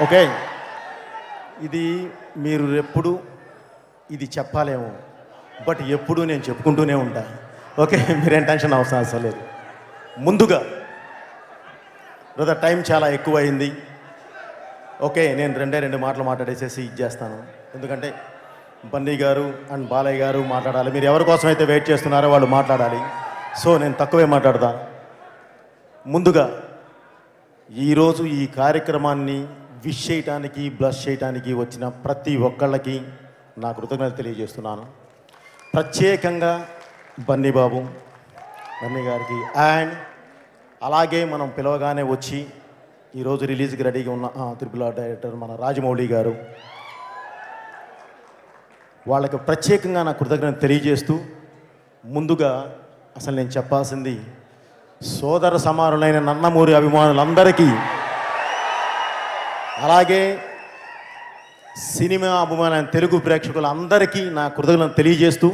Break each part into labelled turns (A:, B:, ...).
A: Okay, ఇది మీరు ఎప్పుడు ఇది చెప్పాలేమో, బట్ ఎప్పుడు నేను చెప్పుకుంటూనే ఉంటా. ఓకే, మీరేం టెన్షన్ అవసరం లేదు. ముందుగా బ్రదర్, టైం చాలా ఎక్కువ అయింది. ఓకే, నేను రెండు మాటలు మాట్లాడేసేసి ఇచ్చేస్తాను. ఎందుకంటే బన్నీ గారు అండ్ బాలయ్య గారు మాట్లాడాలి. మీరు ఎవరి కోసం అయితే వెయిట్ చేస్తున్నారో వాళ్ళు మాట్లాడాలి. సో నేను తక్కువే మాట్లాడతాను. ముందుగా ఈరోజు ఈ కార్యక్రమాన్ని విష్ చేయటానికి, బ్లస్ చేయటానికి వచ్చిన ప్రతి ఒక్కళ్ళకి నా కృతజ్ఞతలు తెలియజేస్తున్నాను. ప్రత్యేకంగా బన్నీ గారికి అండ్ అలాగే మనం పిలవగానే వచ్చి ఈరోజు రిలీజ్కి రెడీగా ఉన్న త్రిపుల్ ఆర్ డైరెక్టర్ మన రాజమౌళి గారు, వాళ్ళకి ప్రత్యేకంగా నా కృతజ్ఞత తెలియజేస్తూ, ముందుగా అసలు నేను చెప్పాల్సింది సోదర సమానులైన నందమూరి అభిమానులందరికీ, అలాగే సినిమా అభిమానులైన తెలుగు ప్రేక్షకులందరికీ నా కృతజ్ఞతలు తెలియజేస్తూ,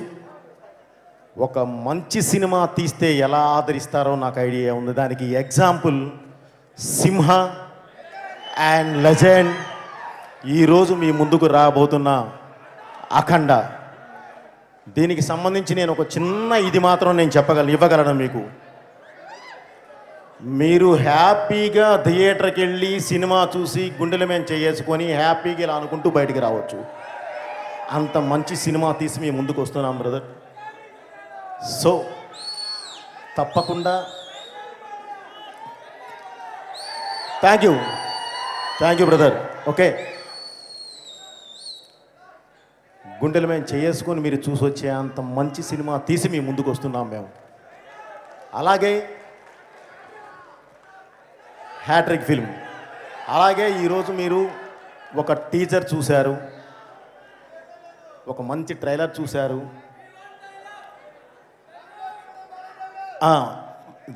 A: ఒక మంచి సినిమా తీస్తే ఎలా ఆదరిస్తారో నాకు ఐడియా ఉంది. దానికి ఎగ్జాంపుల్ సింహ అండ్ లెజెండ్, ఈరోజు మీ ముందుకు రాబోతున్న అఖండ. దీనికి సంబంధించి నేను ఒక చిన్న ఇది మాత్రం నేను ఇవ్వగలను మీకు. మీరు హ్యాపీగా థియేటర్కి వెళ్ళి సినిమా చూసి గుండెల మీద చేసుకొని హ్యాపీగా ఇలా అనుకుంటూ బయటికి రావచ్చు. అంత మంచి సినిమా తీసి మీ ముందుకు వస్తున్నాం బ్రదర్. సో తప్పకుండా థ్యాంక్ యూ బ్రదర్. ఓకే, గుండెల మీద చేసుకొని మీరు చూసి వచ్చే అంత మంచి సినిమా తీసి మీ ముందుకు వస్తున్నాం మేము. అలాగే హ్యాట్రిక్ ఫిల్మ్. అలాగే ఈరోజు మీరు ఒక టీజర్ చూశారు, ఒక మంచి ట్రైలర్ చూశారు.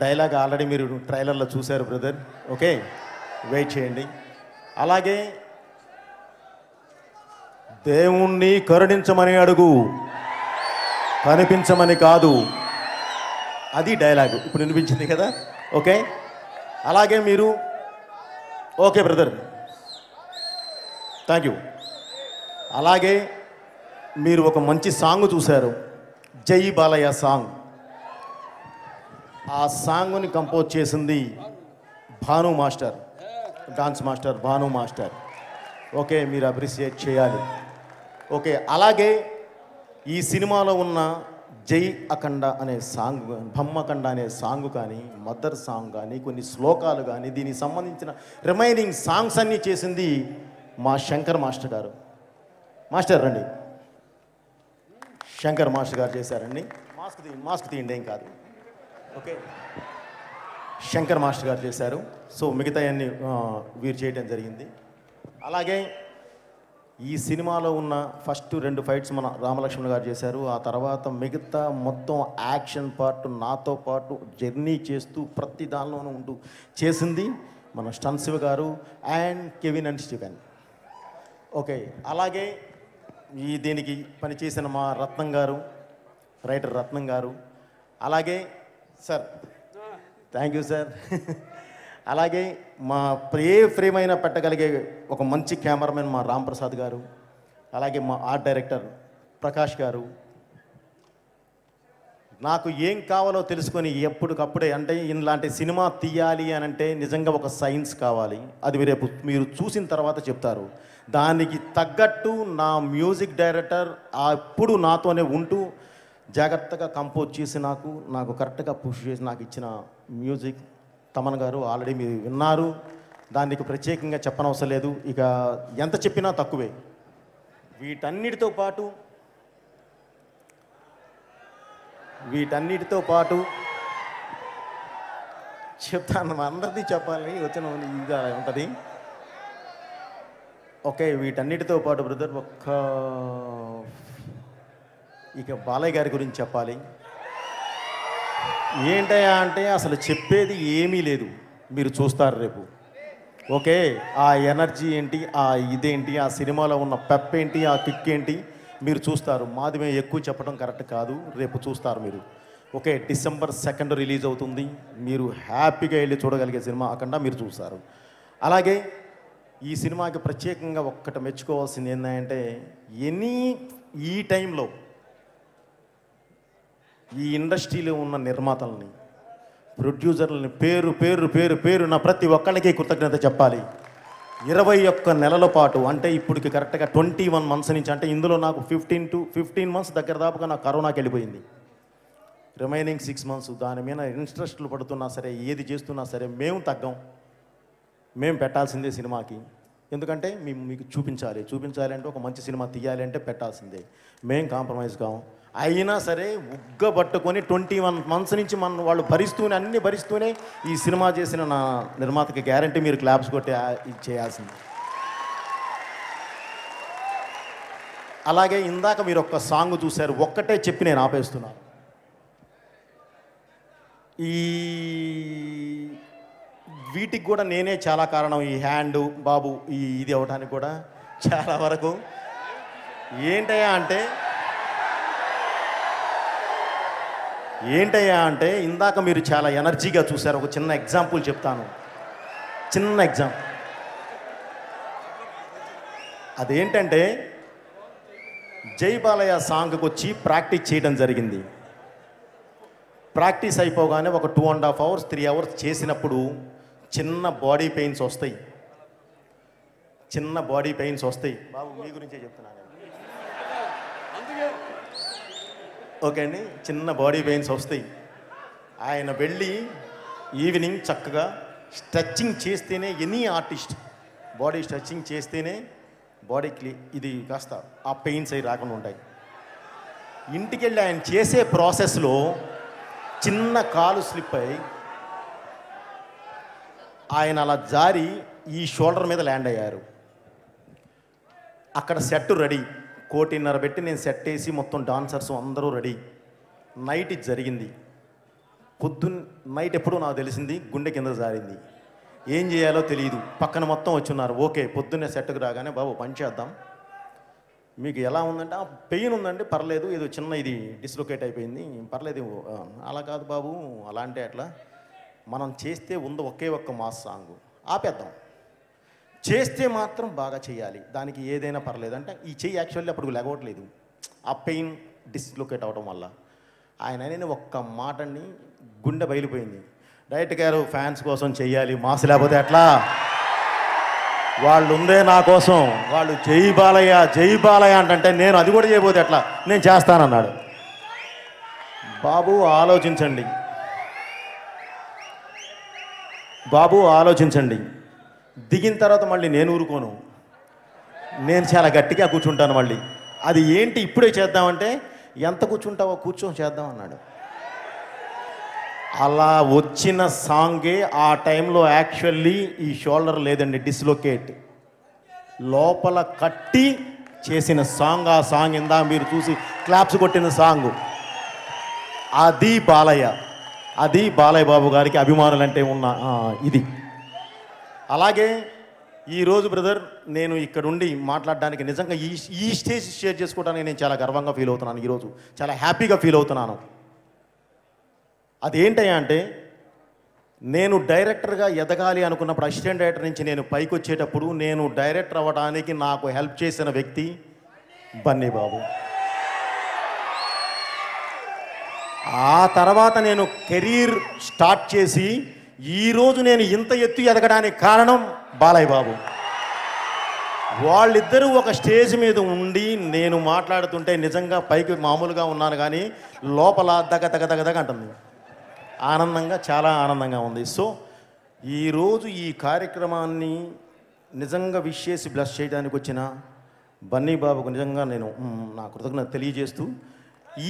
A: డైలాగ్ ఆల్రెడీ మీరు ట్రైలర్లో చూశారు బ్రదర్. ఓకే, వెయిట్ చేయండి. అలాగే దేవుణ్ణి కరుణించమని అడుగు, కనిపించమని కాదు, అది డైలాగు ఇప్పుడు వినిపించింది కదా. ఓకే, అలాగే మీరు ఓకే బ్రదర్, థ్యాంక్ యూ. అలాగే మీరు ఒక మంచి సాంగ్ చూశారు, జై బాలయ్య సాంగ్. ఆ సాంగ్ని కంపోజ్ చేసింది Bhanu master, dance master Bhanu master. Okay, మీరు అప్రిషియేట్ చేయాలి. ఓకే, అలాగే ఈ సినిమాలో ఉన్న జై అఖండ అనే సాంగ్, బొమ్మఖండ అనే సాంగ్ కానీ, మదర్ సాంగ్ కానీ, కొన్ని శ్లోకాలు కానీ, దీనికి సంబంధించిన రిమైనింగ్ సాంగ్స్ అన్నీ చేసింది మా శంకర్ మాస్టర్ గారు. మాస్టర్ రండి, శంకర్ మాస్టర్ గారు చేశారండి. మాస్క్ తీయండి, ఏం కాదు. ఓకే, శంకర్ మాస్టర్ గారు చేశారు. సో మిగతా అన్ని వీరు చేయడం జరిగింది. అలాగే ఈ సినిమాలో ఉన్న ఫస్ట్ 2 ఫైట్స్ మన రామలక్ష్మణ్ గారు చేశారు. ఆ తర్వాత మిగతా మొత్తం యాక్షన్ పార్ట్ నాతో పాటు జర్నీ చేస్తూ ప్రతి దానిలోనూ ఉంటూ చేసింది మన స్టన్ శివ గారు and Kevin and Steven. Okay, అలాగే దీనికి పనిచేసిన మా రత్నం గారు, రైటర్ రత్నం గారు. అలాగే సార్, థ్యాంక్ యూ సార్. అలాగే మా ఫ్రేమ్ అయినా పెట్టగలిగే ఒక మంచి కెమెరామెన్ మా రామ్ ప్రసాద్ గారు. అలాగే మా ఆర్ట్ డైరెక్టర్ ప్రకాష్ గారు. నాకు ఏం కావాలో తెలుసుకొని ఎప్పటికప్పుడే, అంటే ఇలాంటి సినిమా తీయాలి అని అంటే నిజంగా ఒక సైన్స్ కావాలి. అది రేపు మీరు చూసిన తర్వాత చెప్తారు. దానికి తగ్గట్టు నా మ్యూజిక్ డైరెక్టర్ అప్పుడు నాతోనే ఉంటూ జాగ్రత్తగా కంపోజ్ చేసి నాకు కరెక్ట్గా పుష్ చేసి నాకు ఇచ్చిన మ్యూజిక్ తమన్ గారు. ఆల్రెడీ మీరు విన్నారు, దానికి ప్రత్యేకంగా చెప్పనవసరం లేదు. ఇక ఎంత చెప్పినా తక్కువే. వీటన్నిటితో చెప్తాను, అందరిది చెప్పాలి, వచ్చిన ఇదిగా ఉంటుంది. ఓకే, వీటన్నిటితో పాటు బ్రదర్ ఇక బాలయ్య గారి గురించి చెప్పాలి. ఏంటయ్యా అంటే అసలు చెప్పేది ఏమీ లేదు, మీరు చూస్తారు రేపు. ఓకే, ఆ ఎనర్జీ ఏంటి, ఆ ఇదేంటి, ఆ సినిమాలో ఉన్న పెప్ ఏంటి, ఆ కిక్ ఏంటి మీరు చూస్తారు. మాది మేము ఎక్కువ చెప్పడం కరెక్ట్ కాదు, రేపు చూస్తారు మీరు. ఓకే, December 2 రిలీజ్ అవుతుంది. మీరు హ్యాపీగా వెళ్ళి చూడగలిగే సినిమా అఖండ మీరు చూస్తారు. అలాగే ఈ సినిమాకి ప్రత్యేకంగా ఒక్కటి మెచ్చుకోవాల్సింది ఏంటంటే ఈ టైంలో ఈ ఇండస్ట్రీలో ఉన్న నిర్మాతల్ని, ప్రొడ్యూసర్లని పేరు పేరు పేరు పేరు నా ప్రతి ఒక్కళ్ళకి కృతజ్ఞత చెప్పాలి. 21 నెలల పాటు, అంటే ఇప్పటికి కరెక్ట్గా 21 మంత్స్ నుంచి, అంటే ఇందులో నాకు 15 మంత్స్ దగ్గర దాపుగా నాకు కరోనాకి వెళ్ళిపోయింది. రిమైనింగ్ 6 మంత్స్ దాని మీద ఇంట్రెస్ట్లు పడుతున్నా సరే, ఏది చేస్తున్నా సరే మేము తగ్గం. మేము పెట్టాల్సిందే సినిమాకి. ఎందుకంటే మీకు చూపించాలి అంటే ఒక మంచి సినిమా తీయాలి అంటే పెట్టాల్సిందే. మేము కాంప్రమైజ్ కాం. అయినా సరే ఉగ్గబట్టుకొని 21 మంత్స్ నుంచి మన వాళ్ళు అన్ని భరిస్తూనే ఈ సినిమా చేసిన నా నిర్మాతకి గ్యారంటీ మీరు క్లాప్స్ కొట్టి ఇది చేయాల్సింది. అలాగే ఇందాక మీరు ఒక్క సాంగ్ చూశారు, ఒక్కటే చెప్పి నేను ఆపేస్తున్నాను. వీటికి కూడా నేనే చాలా కారణం. ఈ హ్యాండ్ బాబు ఇది అవడానికి కూడా చాలా వరకు ఏంటయ్యా అంటే ఇందాక మీరు చాలా ఎనర్జీగా చూశారు. ఒక చిన్న ఎగ్జాంపుల్ చెప్తాను. అదేంటంటే జై బాలయ్య సాంగ్కి వచ్చి ప్రాక్టీస్ చేయడం జరిగింది. ప్రాక్టీస్ అయిపోగానే ఒక 2.5 hours 3 hours చేసినప్పుడు చిన్న బాడీ పెయిన్స్ వస్తాయి. బాబు మీ గురించే చెప్తున్నాను. ఓకే అండి, చిన్న బాడీ పెయిన్స్ వస్తాయి. ఆయన వెళ్ళి ఈవినింగ్ చక్కగా స్ట్రెచ్చింగ్ చేస్తేనే, ఎనీ ఆర్టిస్ట్ బాడీ స్ట్రెచ్చింగ్ చేస్తేనే బాడీకి ఇది కాస్త ఆ పెయిన్స్ అవి రాకుండా ఉంటాయి. ఇంటికి వెళ్ళి ఆయన చేసే ప్రాసెస్లో చిన్న కాలు స్లిప్ అయ్యి ఆయన అలా జారి ఈ షోల్డర్ మీద ల్యాండ్ అయ్యారు. అక్కడ సెట్ రెడీ, 1:30 పెట్టి నేను సెట్ వేసి మొత్తం డాన్సర్స్ అందరూ రెడీ. నైట్ ఇది జరిగింది. నైట్ ఎప్పుడూ నాకు తెలిసింది గుండె కింద జారింది. ఏం చేయాలో తెలియదు. పక్కన మొత్తం వచ్చున్నారు. ఓకే, పొద్దున్నే సెట్కి రాగానే బాబు పని చేద్దాం, మీకు ఎలా ఉందంటే పెయిన్ ఉందండి, పర్లేదు, ఏదో చిన్న ఇది డిస్లొకేట్ అయిపోయింది, పర్లేదు. అలా కాదు బాబు, అలా అంటే అట్లా మనం చేస్తే ఒకే ఒక్క మాస్ సాంగ్ ఆపేద్దాం, చేస్తే మాత్రం బాగా చేయాలి, దానికి ఏదైనా పర్లేదు అంటే ఈ చెయ్యి యాక్చువల్లీ అప్పుడు లేకపోవట్లేదు, ఆ పెయిన్ డిస్లొకేట్ అవడం వల్ల. ఆయన నేను ఒక్క మాటని గుండె బయలిపోయింది. డైరెక్టర్ గారు ఫ్యాన్స్ కోసం చెయ్యాలి, మాస్ లేకపోతే ఎట్లా, వాళ్ళు ఉందే నా కోసం, వాళ్ళు జై బాలయ్య అంటే నేను అది కూడా చేయబోతే ఎట్లా, నేను చేస్తానన్నాడు. బాబు ఆలోచించండి. దిగిన తర్వాత మళ్ళీ నేను ఊరుకోను, నేను చాలా గట్టిగా కూర్చుంటాను. మళ్ళీ అది ఏంటి ఇప్పుడే చేద్దామంటే, ఎంత కూర్చుంటావో కూర్చొని చేద్దాం అన్నాడు. అలా వచ్చిన సాంగే ఆ టైంలో యాక్చువల్లీ ఈ షోల్డర్ లేదండి, డిస్లొకేట్ లోపల కట్టి చేసిన సాంగ్. ఆ సాంగ్ ఇందా మీరు చూసి క్లాప్స్ కొట్టిన సాంగ్ అది బాలయ్య బాబు గారికి అభిమానులంటే ఉన్న ఇది. అలాగే ఈరోజు బ్రదర్ నేను ఇక్కడుండి మాట్లాడడానికి నిజంగా ఈ స్టేజ్ షేర్ చేసుకోవడానికి నేను చాలా గర్వంగా ఫీల్ అవుతున్నాను. ఈరోజు చాలా హ్యాపీగా ఫీల్ అవుతున్నాను. అదేంటయ్యా అంటే, నేను డైరెక్టర్గా ఎదగాలి అనుకున్నప్పుడు అసిస్టెంట్ డైరెక్టర్ నుంచి నేను పైకి వచ్చేటప్పుడు నేను డైరెక్టర్ అవ్వడానికి నాకు హెల్ప్ చేసిన వ్యక్తి బన్నీ బాబు. ఆ తర్వాత నేను కెరీర్ స్టార్ట్ చేసి ఈరోజు నేను ఇంత ఎత్తు ఎదగడానికి కారణం బాలయ్య బాబు. వాళ్ళిద్దరూ ఒక స్టేజ్ మీద ఉండి నేను మాట్లాడుతుంటే నిజంగా పైకి మామూలుగా ఉన్నాను, కానీ లోపల దగ అంటుంది. ఆనందంగా, చాలా ఆనందంగా ఉంది. సో ఈరోజు ఈ కార్యక్రమాన్ని నిజంగా విష్ చేసి బ్లెస్ చేయడానికి వచ్చిన బన్నీ బాబుకు నిజంగా నేను నా కృతజ్ఞత తెలియజేస్తూ,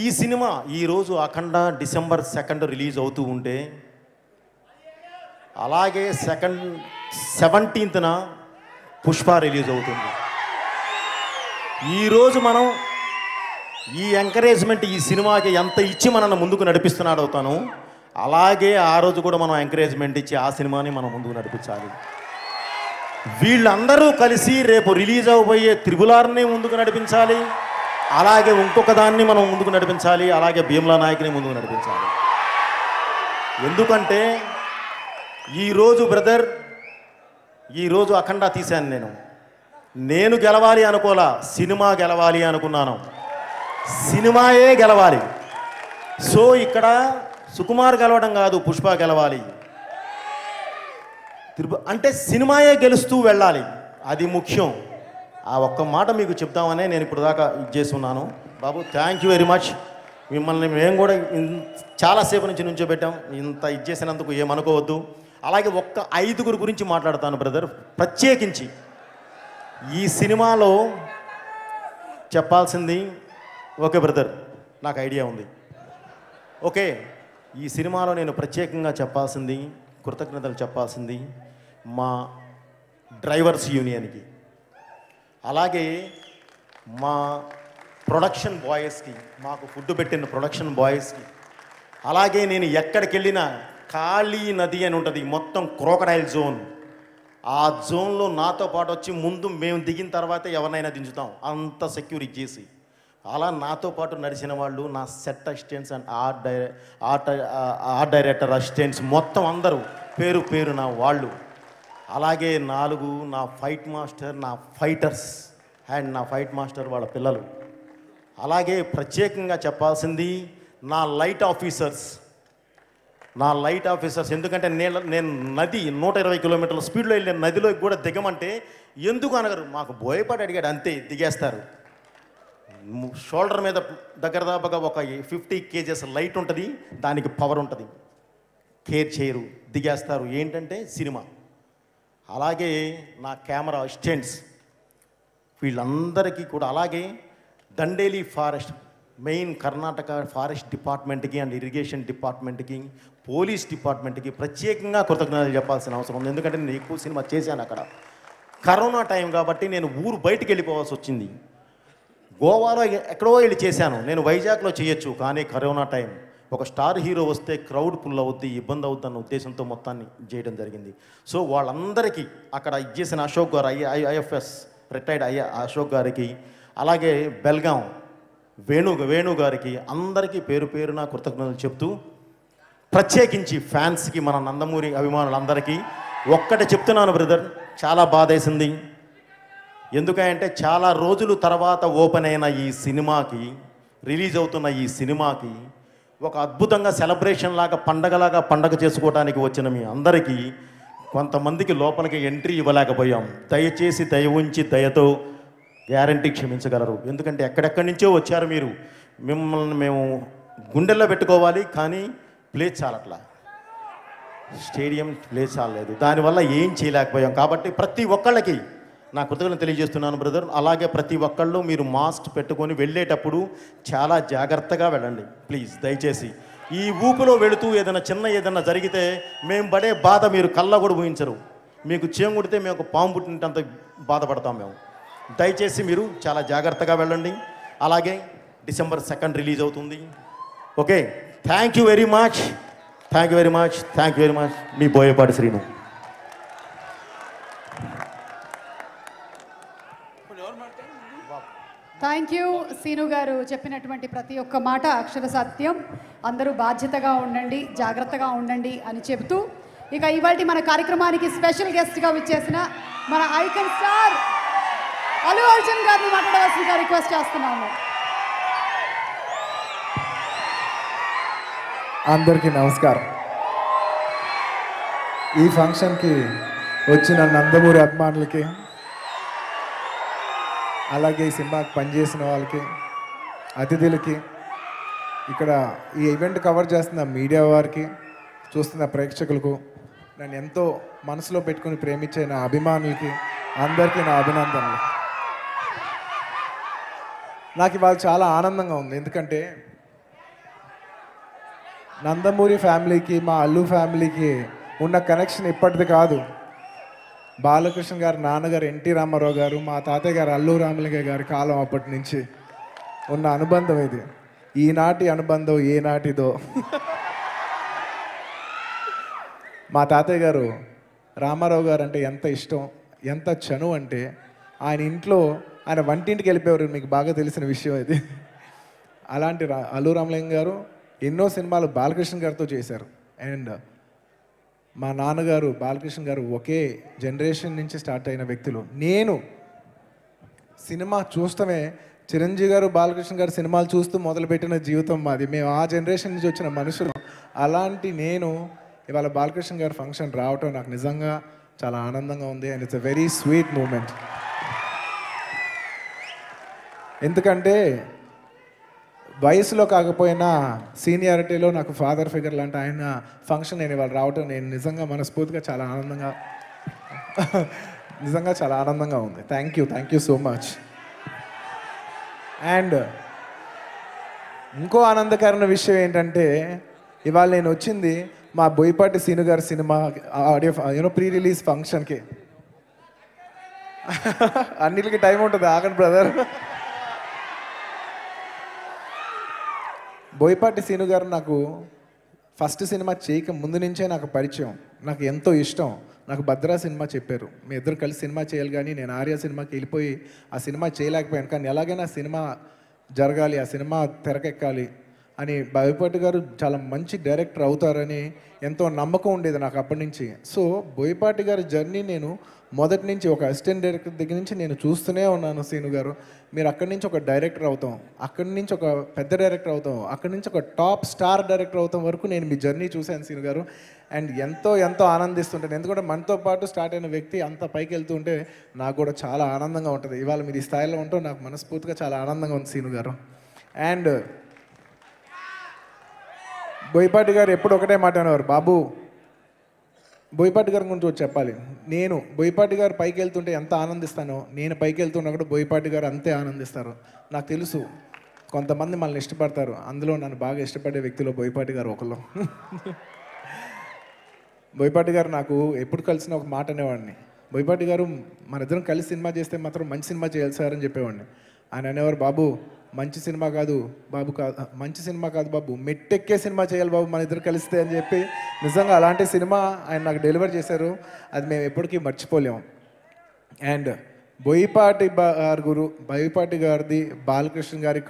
A: ఈ సినిమా ఈరోజు అఖండ December 2 రిలీజ్ అవుతూ ఉంటే, అలాగే 17th పుష్ప రిలీజ్ అవుతుంది. ఈరోజు మనం ఈ ఎంకరేజ్మెంట్ ఈ సినిమాకి ఎంత ఇచ్చి మనల్ని ముందుకు నడిపిస్తున్నాడు అవుతాను, అలాగే ఆ రోజు కూడా మనం ఎంకరేజ్మెంట్ ఇచ్చి ఆ సినిమాని మనం ముందుకు నడిపించాలి. వీళ్ళందరూ కలిసి రేపు రిలీజ్ అవబోయే త్రిబులార్ని ముందుకు నడిపించాలి, అలాగే ఇంకొక దాన్ని మనం ముందుకు నడిపించాలి, అలాగే భీమ్లా నాయక్ని ముందుకు నడిపించాలి. ఎందుకంటే ఈరోజు బ్రదర్ ఈరోజు అఖండ తీశాను నేను గెలవాలి అనుకోలా, సినిమా గెలవాలి అనుకున్నాను. సినిమాయే గెలవాలి. సో ఇక్కడ సుకుమార్ గెలవడం కాదు, పుష్ప గెలవాలి. అంటే సినిమాయే గెలుస్తూ వెళ్ళాలి, అది ముఖ్యం. ఆ ఒక్క మాట మీకు చెప్తామనే నేను ఇప్పుడు దాకా ఇచ్చేస్తున్నాను. బాబు థ్యాంక్ యూ వెరీ మచ్. మిమ్మల్ని మేము కూడా చాలాసేపు నుంచి నుంచోబెట్టాం, ఇంత ఇచ్చేసినందుకు ఏమనుకోవద్దు. అలాగే ఒక్క 5 గురించి మాట్లాడతాను బ్రదర్. ప్రత్యేకించి ఈ సినిమాలో చెప్పాల్సింది, ఓకే బ్రదర్ నాకు ఐడియా ఉంది. ఓకే, ఈ సినిమాలో నేను ప్రత్యేకంగా చెప్పాల్సింది, కృతజ్ఞతలు చెప్పాల్సింది మా డ్రైవర్స్ యూనియన్కి, అలాగే మా ప్రొడక్షన్ బాయ్స్కి, మాకు ఫుడ్ పెట్టిన ప్రొడక్షన్ బాయ్స్కి, అలాగే నేను ఎక్కడికి వెళ్ళినా కాళీ నది అని ఉంటుంది, మొత్తం క్రోకడైల్ జోన్, ఆ జోన్లో నాతో పాటు వచ్చి ముందు మేము దిగిన తర్వాత ఎవరినైనా దించుతాం, అంత సెక్యూరిటీ చేసి. అలా నాతో పాటు నడిచిన వాళ్ళు, నా set assistants and art director assistants మొత్తం అందరూ పేరు పేరు నా వాళ్ళు. అలాగే 4 నా ఫైట్ మాస్టర్, నా ఫైటర్స్ అండ్ నా ఫైట్ మాస్టర్ వాళ్ళ పిల్లలు. అలాగే ప్రత్యేకంగా చెప్పాల్సింది నా లైట్ ఆఫీసర్స్, ఎందుకంటే నేను నది 120 కిలోమీటర్ల స్పీడ్లో వెళ్ళిన నదిలో కూడా దిగమంటే ఎందుకు అనగరు, మాకు బోయపాటి అడిగాడు అంతే, దిగేస్తారు. షోల్డర్ మీద దగ్గర దాపుగా ఒక 50 kgs లైట్ ఉంటుంది, దానికి పవర్ ఉంటుంది, కేర్ చేయరు, దిగేస్తారు. ఏంటంటే సినిమా. అలాగే నా కెమెరా అసిస్టెంట్స్ వీళ్ళందరికీ కూడా, అలాగే Dandeli forest main Karnataka forest డిపార్ట్మెంట్కి అండ్ ఇరిగేషన్ డిపార్ట్మెంట్కి, పోలీస్ డిపార్ట్మెంట్కి ప్రత్యేకంగా కృతజ్ఞతలు చెప్పాల్సిన అవసరం ఉంది. ఎందుకంటే నేను ఎక్కువ సినిమా చేశాను అక్కడ. కరోనా టైం కాబట్టి నేను ఊరు బయటికి వెళ్ళిపోవాల్సి వచ్చింది. గోవాలో ఎక్కడో వెళ్ళి చేశాను, నేను వైజాగ్లో చేయొచ్చు, కానీ కరోనా టైం ఒక స్టార్ హీరో వస్తే క్రౌడ్ పుల్ అవుద్ది, ఇబ్బంది అవుద్ది అన్న ఉద్దేశంతో మొత్తాన్ని చేయడం జరిగింది. సో వాళ్ళందరికీ అక్కడ ఇచ్చేసిన అశోక్ గారు, ఐఎఫ్ఎస్ రిటైర్డ్ అశోక్ గారికి, అలాగే బెల్గాం వేణు గారికి, అందరికీ పేరు పేరున కృతజ్ఞతలు చెప్తూ, ప్రత్యేకించి ఫ్యాన్స్కి, మన నందమూరి అభిమానులందరికీ ఒక్కటే చెప్తున్నాను బ్రదర్, చాలా బాధేసింది. ఎందుకంటే చాలా రోజుల తర్వాత ఓపెన్ అయిన ఈ సినిమాకి, రిలీజ్ అవుతున్న ఈ సినిమాకి ఒక అద్భుతంగా సెలబ్రేషన్ లాగా, పండగ చేసుకోవడానికి వచ్చిన మీ అందరికీ కొంతమందికి లోపలికి ఎంట్రీ ఇవ్వలేకపోయాం. దయచేసి దయ ఉంచి దయతో గ్యారంటీ క్షమించగలరు. ఎందుకంటే ఎక్కడెక్కడి నుంచో వచ్చారు మీరు, మిమ్మల్ని మేము గుండెల్లో పెట్టుకోవాలి, కానీ ప్లేస్ చాలట్లా, స్టేడియం ప్లేస్ చాలలేదు, దానివల్ల ఏం చేయలేకపోయాం. కాబట్టి ప్రతి ఒక్కళ్ళకి నా కృతజ్ఞతలు తెలియజేస్తున్నాను బ్రదర్. అలాగే ప్రతి ఒక్కళ్ళు మీరు మాస్క్ పెట్టుకొని వెళ్ళేటప్పుడు చాలా జాగ్రత్తగా వెళ్ళండి ప్లీజ్, దయచేసి. ఈ ఊపులో వెళుతూ ఏదైనా జరిగితే మేము పడే బాధ మీరు కళ్ళ కూడా ఊహించరు. మీకు చేయం కుడితే మేము పాము పుట్టినంత బాధపడతాం మేము. దయచేసి మీరు చాలా జాగ్రత్తగా వెళ్ళండి. అలాగే December 2 రిలీజ్ అవుతుంది. Okay, thank you very much. మీ బోయపాటి శ్రీను.
B: థ్యాంక్ యూ సీను గారు. చెప్పినటువంటి ప్రతి ఒక్క మాట అక్షర సత్యం. అందరూ బాధ్యతగా ఉండండి, జాగ్రత్తగా ఉండండి అని చెబుతూ, ఇక ఇవాళ మన కార్యక్రమానికి స్పెషల్ గెస్ట్గా విచ్చేసిన మన ఐకాన్ స్టార్ అల్లు అర్జున్ గారిని మాట్లాడవలసిందిగా రిక్వెస్ట్ చేస్తున్నాము.
C: అందరికీ నమస్కారం. ఈ ఫంక్షన్కి వచ్చిన నందమూరి అభిమానులకి, అలాగే ఈ సినిమాకి పనిచేసిన వాళ్ళకి, అతిథులకి, ఇక్కడ ఈ ఈవెంట్ కవర్ చేస్తున్న మీడియా వారికి, చూస్తున్న ప్రేక్షకులకు, నన్ను ఎంతో మనసులో పెట్టుకుని ప్రేమించే నా అభిమానులకి అందరికీ నా అభినందనలు. నాకు ఇవాళ చాలా ఆనందంగా ఉంది. ఎందుకంటే నందమూరి ఫ్యామిలీకి, మా అల్లు ఫ్యామిలీకి ఉన్న కనెక్షన్ ఇప్పటిది కాదు. బాలకృష్ణ గారు నాన్నగారు ఎన్టీ రామారావు గారు, మా తాతయ్య గారు అల్లు రామలింగయ్య గారి కాలం అప్పటి నుంచి ఉన్న అనుబంధం ఇది. ఈనాటి అనుబంధం ఏనాటిదో. మా తాతయ్య గారు రామారావు గారు అంటే ఎంత ఇష్టం, ఎంత చనువు అంటే ఆయన ఇంట్లో ఆయన వంటింటికి వెళ్ళిపోయారు, మీకు బాగా తెలిసిన విషయం ఇది. అలాంటి అల్లు రామలింగ గారు ఎన్నో సినిమాలు బాలకృష్ణ గారితో చేశారు. అండ్ మా నాన్నగారు బాలకృష్ణ గారు ఒకే జనరేషన్ నుంచి స్టార్ట్ అయిన వ్యక్తులు. నేను సినిమా చూస్తమే చిరంజీవి గారు బాలకృష్ణ గారు సినిమాలు చూస్తూ మొదలుపెట్టిన జీవితం మాది. మేము ఆ జనరేషన్ నుంచి వచ్చిన మనుషులు. అలాంటి నేను ఇవాళ బాలకృష్ణ గారి ఫంక్షన్ రావటం నాకు నిజంగా చాలా ఆనందంగా ఉంది. And it's a very sweet moment. ఎందుకంటే వయసులో కాకపోయినా సీనియారిటీలో నాకు ఫాదర్ ఫిగర్ లాంటి ఆయన ఫంక్షన్ నేను ఇవాళ రావటం నేను నిజంగా మనస్ఫూర్తిగా చాలా ఆనందంగా ఉంది. Thank you so much. And ఇంకో ఆనందకరమైన విషయం ఏంటంటే ఇవాళ నేను వచ్చింది మా బోయపాటి సీను గారి సినిమా ఆడియో ప్రీ రిలీజ్ ఫంక్షన్కి. అన్నిటికీ టైం ఉంటుంది, ఆగండి బ్రదర్. బోయపాటి సీను గారు నాకు ఫస్ట్ సినిమా చేయక ముందు నుంచే నాకు పరిచయం, నాకు ఎంతో ఇష్టం. నాకు భద్రా సినిమా చెప్పారు, మీ ఇద్దరు కలిసి సినిమా చేయాలి, కానీ నేను ఆర్య సినిమాకి వెళ్ళిపోయి ఆ సినిమా చేయలేకపోయాను. కానీ ఎలాగైనా ఆ సినిమా జరగాలి, ఆ సినిమా తెరకెక్కాలి అని బోయపాటి గారు చాలా మంచి డైరెక్టర్ అవుతారని ఎంతో నమ్మకం ఉండేది నాకు అప్పటి నుంచి. సో బోయపాటి గారి జర్నీ నేను మొదటి నుంచి ఒక అసిస్టెంట్ డైరెక్టర్ దగ్గర నుంచి నేను చూస్తూనే ఉన్నాను. సీను గారు మీరు అక్కడి నుంచి ఒక డైరెక్టర్ అవుతాం, అక్కడి నుంచి ఒక పెద్ద డైరెక్టర్ అవుతాం, అక్కడి నుంచి ఒక టాప్ స్టార్ డైరెక్టర్ అవుతాం వరకు నేను మీ జర్నీ చూశాను సీను గారు. అండ్ ఎంతో ఆనందిస్తుంటాను. ఎందుకంటే మనతో పాటు స్టార్ట్ అయిన వ్యక్తి అంత పైకి వెళ్తూ ఉంటే నాకు కూడా చాలా ఆనందంగా ఉంటుంది. ఇవాళ మీరు ఈ స్థాయిలో ఉంటూ నాకు మనస్ఫూర్తిగా చాలా ఆనందంగా ఉంది సీను గారు. అండ్ బోయపాటి గారు ఎప్పుడు ఒకటే మాట అనేవారు, బాబు బోయపాటి గారి గురించి వచ్చి చెప్పాలి. నేను బోయపాటి గారు పైకి వెళ్తుంటే ఎంత ఆనందిస్తానో నేను పైకి వెళ్తున్నా కూడా బోయపాటి గారు అంతే ఆనందిస్తారు. నాకు తెలుసు కొంతమంది మనల్ని ఇష్టపడతారు, అందులో నన్ను బాగా ఇష్టపడే వ్యక్తిలో బోయపాటి గారు ఒకళ్ళు. బోయపాటి గారు నాకు ఎప్పుడు కలిసిన ఒక మాట అనేవాడిని, బోయపాటి గారు మన ఇద్దరం కలిసి సినిమా చేస్తే మాత్రం మంచి సినిమా చేయాలి సార్ అని చెప్పేవాడిని. ఆయన అనేవారు, బాబు మంచి సినిమా కాదు బాబు, మెట్టెక్కే సినిమా చేయాలి బాబు మన ఇద్దరు కలిస్తే అని చెప్పి నిజంగా అలాంటి సినిమా ఆయన నాకు డెలివర్ చేశారు. అది మేము ఎప్పటికీ మర్చిపోలేము. అండ్ బోయపాటి గారిది బాలకృష్ణ గారి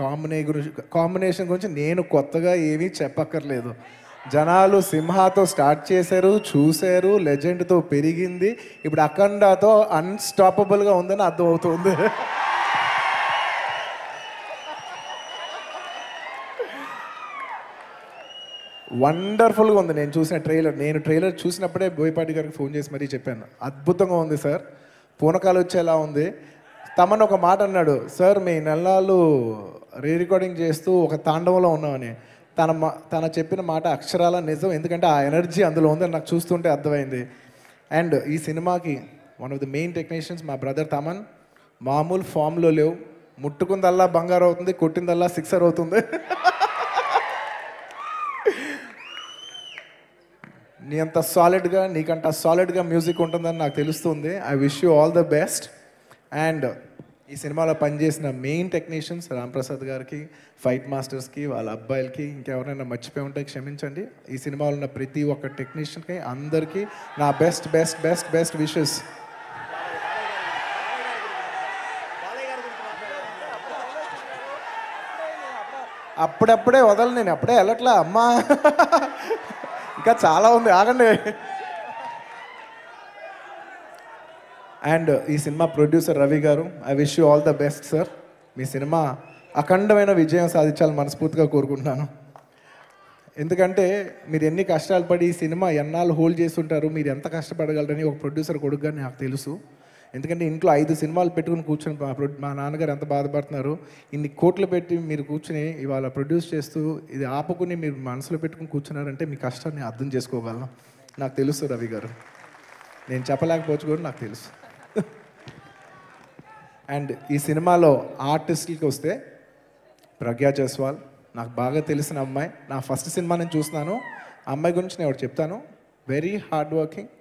C: కాంబినేషన్ గురించి నేను కొత్తగా ఏమీ చెప్పక్కర్లేదు. జనాలు సింహాతో స్టార్ట్ చేశారు, చూశారు, లెజెండ్తో పెరిగింది, ఇప్పుడు అఖండాతో అన్స్టాపబుల్గా ఉందని అర్థం అవుతుంది. వండర్ఫుల్గా ఉంది. నేను చూసిన ట్రైలర్ చూసినప్పుడే బోయపాటి గారికి ఫోన్ చేసి మరీ చెప్పాను, అద్భుతంగా ఉంది సార్, పూనకాలు వచ్చేలా ఉంది. తమను ఒక మాట అన్నాడు, సార్ మీ నెలలు రికార్డింగ్ చేస్తూ ఒక తాండవంలో ఉన్నామని. తన చెప్పిన మాట అక్షరాల నిజం, ఎందుకంటే ఆ ఎనర్జీ అందులో ఉందని నాకు చూస్తుంటే అర్థమైంది. అండ్ ఈ సినిమాకి one of the main technicians మా బ్రదర్ తమన్. మామూలు ఫామ్లో లేవు, ముట్టుకుందల్లా బంగారు అవుతుంది, కొట్టిందల్లా సిక్సర్ అవుతుంది. నీకంత సాలిడ్గా మ్యూజిక్ ఉంటుందని నాకు తెలుస్తుంది. I wish you all the best. And ఈ సినిమాలో పనిచేసిన మెయిన్ టెక్నీషియన్స్ రాంప్రసాద్ గారికి, ఫైట్ మాస్టర్స్కి, వాళ్ళ అబ్బాయిలకి, ఇంకెవరైనా మర్చిపోయి ఉంటే క్షమించండి. ఈ సినిమాలో ఉన్న ప్రతి ఒక్క టెక్నీషియన్కి అందరికీ నా బెస్ట్ విషెస్. అప్పుడప్పుడే వదలు, నేను అప్పుడే వెళ్ళట్లా అమ్మా, ఇంకా చాలా ఉంది, ఆగండి. అండ్ ఈ సినిమా ప్రొడ్యూసర్ రవి గారు, I wish you all the best sir. Me cinema అఖండమైన విజయం సాధించాలని మనస్ఫూర్తిగా కోరుకుంటున్నాను. ఎందుకంటే మీరు ఎన్ని కష్టాలు పడి ఈ సినిమా ఎన్నాళ్ళు హోల్డ్ చేస్తుంటారు, మీరు ఎంత కష్టపడగలరని ఒక ప్రొడ్యూసర్ కొడుకుగా నాకు తెలుసు. ఎందుకంటే ఇంట్లో 5 సినిమాలు పెట్టుకుని కూర్చొని మా నాన్నగారు ఎంత బాధపడుతున్నారు, ఇన్ని కోట్లు పెట్టి మీరు కూర్చుని ఇవాళ ప్రొడ్యూస్ చేస్తూ ఇది ఆపుకుని మీరు మనసులో పెట్టుకుని కూర్చున్నారంటే మీ కష్టాన్ని అర్థం చేసుకోగలను. నాకు తెలుసు రవి గారు, నేను చెప్పలేకపోవచ్చు కూడా నాకు తెలుసు. అండ్ ఈ సినిమాలో ఆర్టిస్టులకి వస్తే ప్రజ్ఞా జైస్వాల్ నాకు బాగా తెలిసిన అమ్మాయి. నా ఫస్ట్ సినిమా నేను చూస్తున్నాను, అమ్మాయి గురించి నేను ఒకటి చెప్తాను. Very hard working,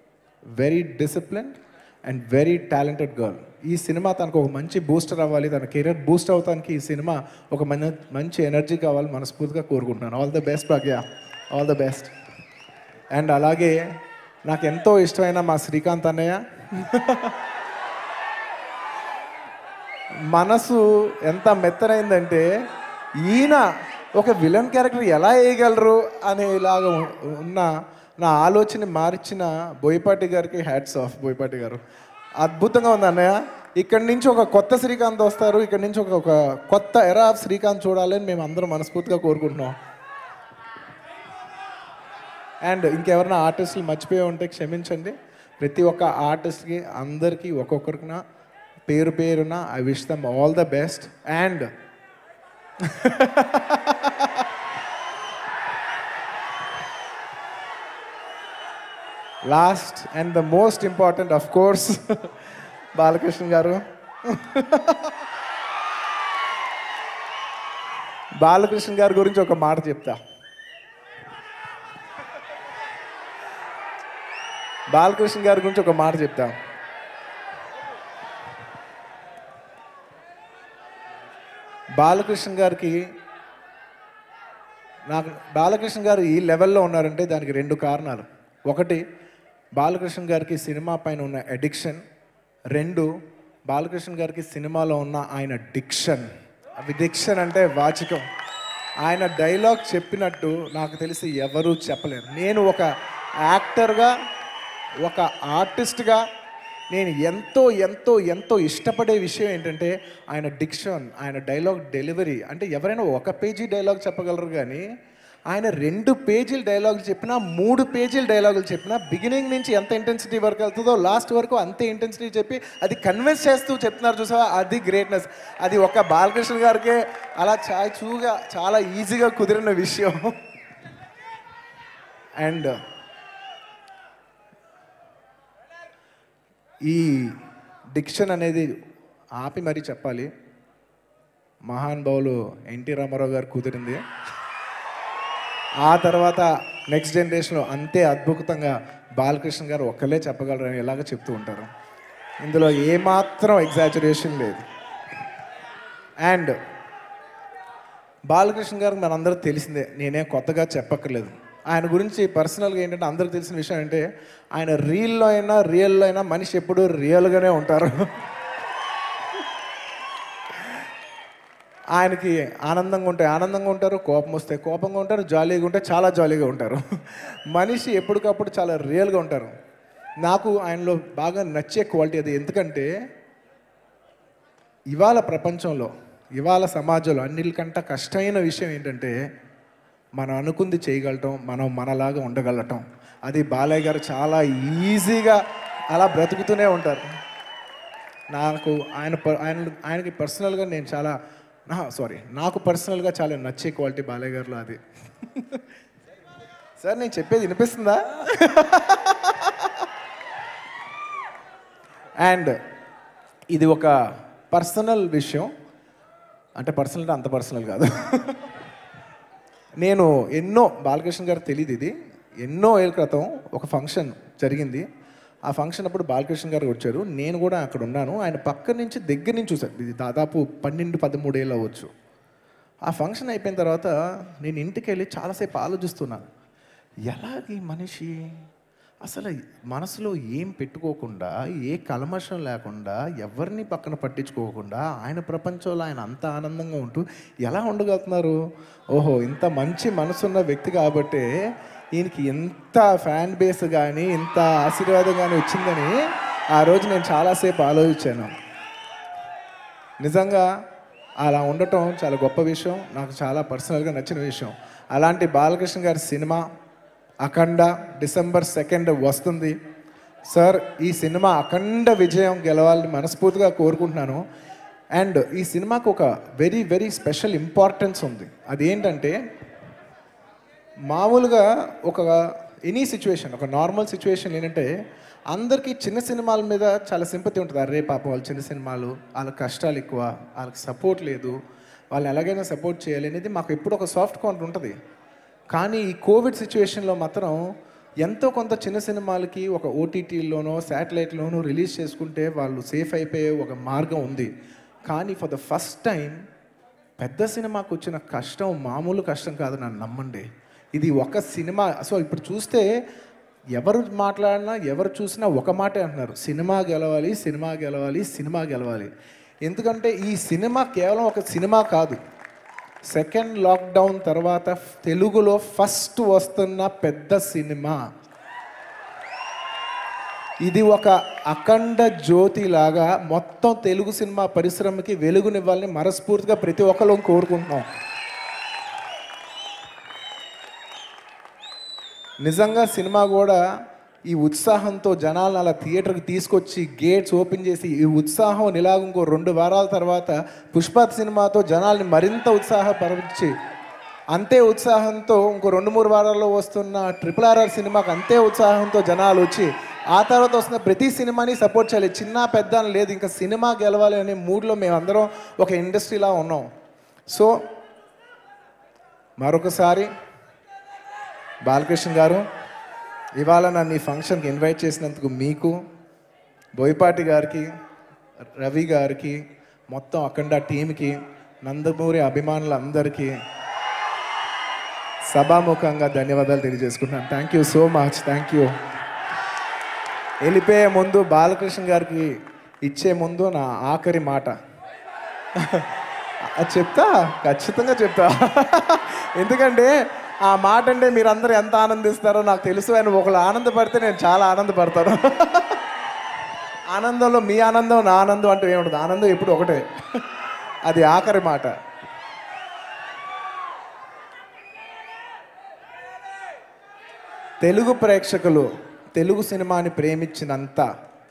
C: very discipline and very talented girl. ఈ సినిమా తనకు ఒక మంచి బూస్టర్ అవ్వాలి, తన కెరీర్ బూస్ట్ అవడానికి ఈ సినిమా ఒక మంచి ఎనర్జీ కావాలి మనస్ఫూర్తిగా కోరుకుంటున్నాను. All the best Pragya, all the best. And అలాగే నాకు ఎంతో ఇష్టమైన మా శ్రీకాంత్ అన్నయ్య, మనసు ఎంత మెత్తనైందంటే ఈయన ఒక విలన్ క్యారెక్టర్ ఎలా వేయగలరు అనేలాగా ఉన్న నా ఆలోచన మార్చిన బోయపాటి గారికి హ్యాట్స్ ఆఫ్. బోయపాటి గారు అద్భుతంగా ఉంది అన్నయ్య. ఇక్కడి నుంచి ఒక కొత్త శ్రీకాంత్ వస్తారు, ఇక్కడి నుంచి ఒక కొత్త ఎరా ఆఫ్ శ్రీకాంత్ చూడాలని మేము అందరం మనస్ఫూర్తిగా కోరుకుంటున్నాం. అండ్ ఇంకెవరైనా ఆర్టిస్టులు మర్చిపోయి ఉంటే క్షమించండి. ప్రతి ఒక్క ఆర్టిస్ట్కి అందరికీ ఒక్కొక్కరికిన పేరు పేరున I wish them all the best. And last and the most important of course Balakrishna గారు. బాలకృష్ణ గారి గురించి ఒక మాట చెప్తా. బాలకృష్ణ గారి గురించి ఒక మాట చెప్తా. బాలకృష్ణ గారికి బాలకృష్ణ గారు ఈ లెవెల్లో ఉన్నారంటే దానికి 2 కారణాలు. ఒకటి, బాలకృష్ణ గారికి సినిమా పైన ఉన్న అడిక్షన్. 2, బాలకృష్ణ గారికి సినిమాలో ఉన్న ఆయన డిక్షన్. అవి డిక్షన్ అంటే వాచికం. ఆయన డైలాగ్ చెప్పినట్టు నాకు తెలిసి ఎవరూ చెప్పలేరు. నేను ఒక యాక్టర్గా, ఒక ఆర్టిస్ట్గా నేను ఎంతో ఎంతో ఎంతో ఇష్టపడే విషయం ఏంటంటే ఆయన డిక్షన్, ఆయన డైలాగ్ డెలివరీ. అంటే ఎవరైనా 1 పేజీ డైలాగ్ చెప్పగలరు, కానీ ఆయన 2 పేజీల డైలాగులు చెప్పినా, 3 పేజీల డైలాగులు చెప్పినా, బిగినింగ్ నుంచి ఎంత ఇంటెన్సిటీ వరకు వెళ్తుందో లాస్ట్ వరకు అంతే ఇంటెన్సిటీ చెప్పి అది కన్విన్స్ చేస్తూ చెప్తున్నారు చూసావా, అది గ్రేట్నెస్. అది ఒక బాలకృష్ణ గారికే అలా చూగా చాలా ఈజీగా కుదిరిన విషయం. అండ్ ఈ డిక్షన్ అనేది ఆపి మరీ చెప్పాలి, మహానుభావులు ఎన్టీ రామారావు గారు కుదిరింది. ఆ తర్వాత నెక్స్ట్ జనరేషన్లో అంతే అద్భుతంగా బాలకృష్ణ గారు ఒక్కలే చెప్పగలరని ఎలాగ చెప్తూ ఉంటారు. ఇందులో ఏమాత్రం ఎగ్జాజరేషన్ లేదు. అండ్ బాలకృష్ణ గారికి మనందరూ తెలిసిందే, నేనే కొత్తగా చెప్పక్కర్లేదు. ఆయన గురించి పర్సనల్గా ఏంటంటే అందరికి తెలిసిన విషయం అంటే ఆయన రియల్లో అయినా మనిషి ఎప్పుడు రియల్గానే ఉంటారు. ఆయనకి ఆనందంగా ఉంటే ఆనందంగా ఉంటారు, కోపం వస్తే కోపంగా ఉంటారు, జాలీగా ఉంటే చాలా జాలీగా ఉంటారు. మనిషి ఎప్పటికప్పుడు చాలా రియల్గా ఉంటారు. నాకు ఆయనలో బాగా నచ్చే క్వాలిటీ అది. ఎందుకంటే ఇవాళ ప్రపంచంలో, ఇవాళ సమాజంలో అన్నిటికంటే కష్టమైన విషయం ఏంటంటే మనం అనుకుంది చేయగలటం, మనం మనలాగా ఉండగలటం. అది బాలయ్య గారు చాలా ఈజీగా అలా బ్రతుకుతూనే ఉంటారు. నాకు ఆయనకి పర్సనల్గా నేను చాలా నాకు పర్సనల్గా చాలా నచ్చే క్వాలిటీ బాలయ్య గారిలో అది. సార్ నేను చెప్పేది వినిపిస్తుందా? అండ్ ఇది ఒక పర్సనల్ విషయం, అంటే పర్సనల్ అంటే అంత పర్సనల్ కాదు. నేను బాలకృష్ణ గారు తెలియదు, ఇది ఎన్నో ఏళ్ళ క్రితం ఒక ఫంక్షన్ జరిగింది. ఆ ఫంక్షన్ అప్పుడు బాలకృష్ణ గారు వచ్చారు, నేను కూడా అక్కడ ఉన్నాను. ఆయన పక్క నుంచి దగ్గర నుంచి చూశాను. ఇది దాదాపు 12-13 ఏళ్ళు అవ్వచ్చు. ఆ ఫంక్షన్ అయిపోయిన తర్వాత నేను ఇంటికి వెళ్ళి చాలాసేపు ఆలోచిస్తున్నాను, ఎలాగీ మనిషి అసలు మనసులో ఏం పెట్టుకోకుండా, ఏ కల్మషం లేకుండా, ఎవరిని పక్కన పట్టించుకోకుండా ఆయన ప్రపంచంలో ఆయన అంత ఆనందంగా ఉంటూ ఎలా ఉండగలుగుతున్నారు? ఓహో, ఇంత మంచి మనసున్న వ్యక్తి కాబట్టే ఈయనకి ఎంత ఫ్యాన్ బేస్ కానీ, ఇంత ఆశీర్వాదం కానీ వచ్చిందని ఆ రోజు నేను చాలాసేపు ఆలోచించాను. నిజంగా అలా ఉండటం చాలా గొప్ప విషయం, నాకు చాలా పర్సనల్గా నచ్చిన విషయం. అలాంటి బాలకృష్ణ గారి సినిమా అఖండ డిసెంబర్ 2 వస్తుంది. సార్, ఈ సినిమా అఖండ విజయం గెలవాలని మనస్ఫూర్తిగా కోరుకుంటున్నాను. అండ్ ఈ సినిమాకు ఒక వెరీ వెరీ స్పెషల్ ఇంపార్టెన్స్ ఉంది. అదేంటంటే మామూలుగా ఒక ఎనీ సిచ్యువేషన్, ఒక నార్మల్ సిచ్యువేషన్ ఏంటంటే అందరికీ చిన్న సినిమాల మీద చాలా సింపతి ఉంటుంది. అరే పాపం వాళ్ళు చిన్న సినిమాలు, వాళ్ళకి కష్టాలు ఎక్కువ, వాళ్ళకి సపోర్ట్ లేదు, వాళ్ళని ఎలాగైనా సపోర్ట్ చేయాలి అనేది మాకు ఎప్పుడు ఒక సాఫ్ట్ కార్నర్ ఉంటుంది. కానీ ఈ కోవిడ్ సిచ్యువేషన్లో మాత్రం ఎంతో కొంత చిన్న సినిమాలకి ఒక ఓటీటీలోనో శాటిలైట్లోనో రిలీజ్ చేసుకుంటే వాళ్ళు సేఫ్ అయిపోయే ఒక మార్గం ఉంది. కానీ ఫర్ ద ఫస్ట్ టైం పెద్ద సినిమాకు వచ్చిన కష్టం మామూలు కష్టం కాదు, నన్ను నమ్మండి. ఇది ఒక సినిమా. సో ఇప్పుడు చూస్తే ఎవరు మాట్లాడినా ఎవరు చూసినా ఒక మాటే అంటున్నారు, సినిమా గెలవాలి, సినిమా గెలవాలి, సినిమా గెలవాలి. ఎందుకంటే ఈ సినిమా కేవలం ఒక సినిమా కాదు, సెకండ్ లాక్డౌన్ తర్వాత తెలుగులో ఫస్ట్ వస్తున్న పెద్ద సినిమా. ఇది ఒక అఖండ జ్యోతి లాగా మొత్తం తెలుగు సినిమా పరిశ్రమకి వెలుగునివ్వాలని మనస్ఫూర్తిగా ప్రతి ఒక్కరు కోరుకుంటున్నాం. నిజంగా సినిమా కూడా ఈ ఉత్సాహంతో జనాలను అలా థియేటర్కి తీసుకొచ్చి గేట్స్ ఓపెన్ చేసి ఈ ఉత్సాహం ఇలాగ ఇంకో 2 వారాల తర్వాత పుష్ప సినిమాతో జనాల్ని మరింత ఉత్సాహపరిచి అంతే ఉత్సాహంతో ఇంకో 2-3 వారాల్లో వస్తున్న RRR సినిమాకి అంతే ఉత్సాహంతో జనాలు వచ్చి ఆ తర్వాత వస్తున్న ప్రతి సినిమాని సపోర్ట్ చేయాలి. చిన్న పెద్ద అని లేదు, ఇంకా సినిమా గెలవాలి అనే మూడ్లో మేమందరం ఒక ఇండస్ట్రీలా ఉన్నాం. సో మరొకసారి బాలకృష్ణ గారు, ఇవాళ నన్ను ఈ ఫంక్షన్కి ఇన్వైట్ చేసినందుకు మీకు, బోయపాటి గారికి, రవి గారికి, మొత్తం అఖండ టీంకి, నందమూరి అభిమానులందరికీ సభాముఖంగా ధన్యవాదాలు తెలియజేసుకుంటున్నాను. Thank you so much. Thank you. వెళ్ళిపోయే ముందు బాలకృష్ణ గారికి ఇచ్చే ముందు నా ఆఖరి మాట చెప్తా, ఖచ్చితంగా చెప్తా. ఎందుకంటే ఆ మాట అంటే మీరందరూ ఎంత ఆనందిస్తారో నాకు తెలుసు. ఆయన ఒకళ్ళు ఆనందపడితే నేను చాలా ఆనందపడతాను. ఆనందంలో మీ ఆనందం నా ఆనందం అంటే ఏముండదు, ఆనందం ఎప్పుడు ఒకటే. అది ఆఖరి మాట. తెలుగు ప్రేక్షకులు తెలుగు సినిమాని ప్రేమించినంత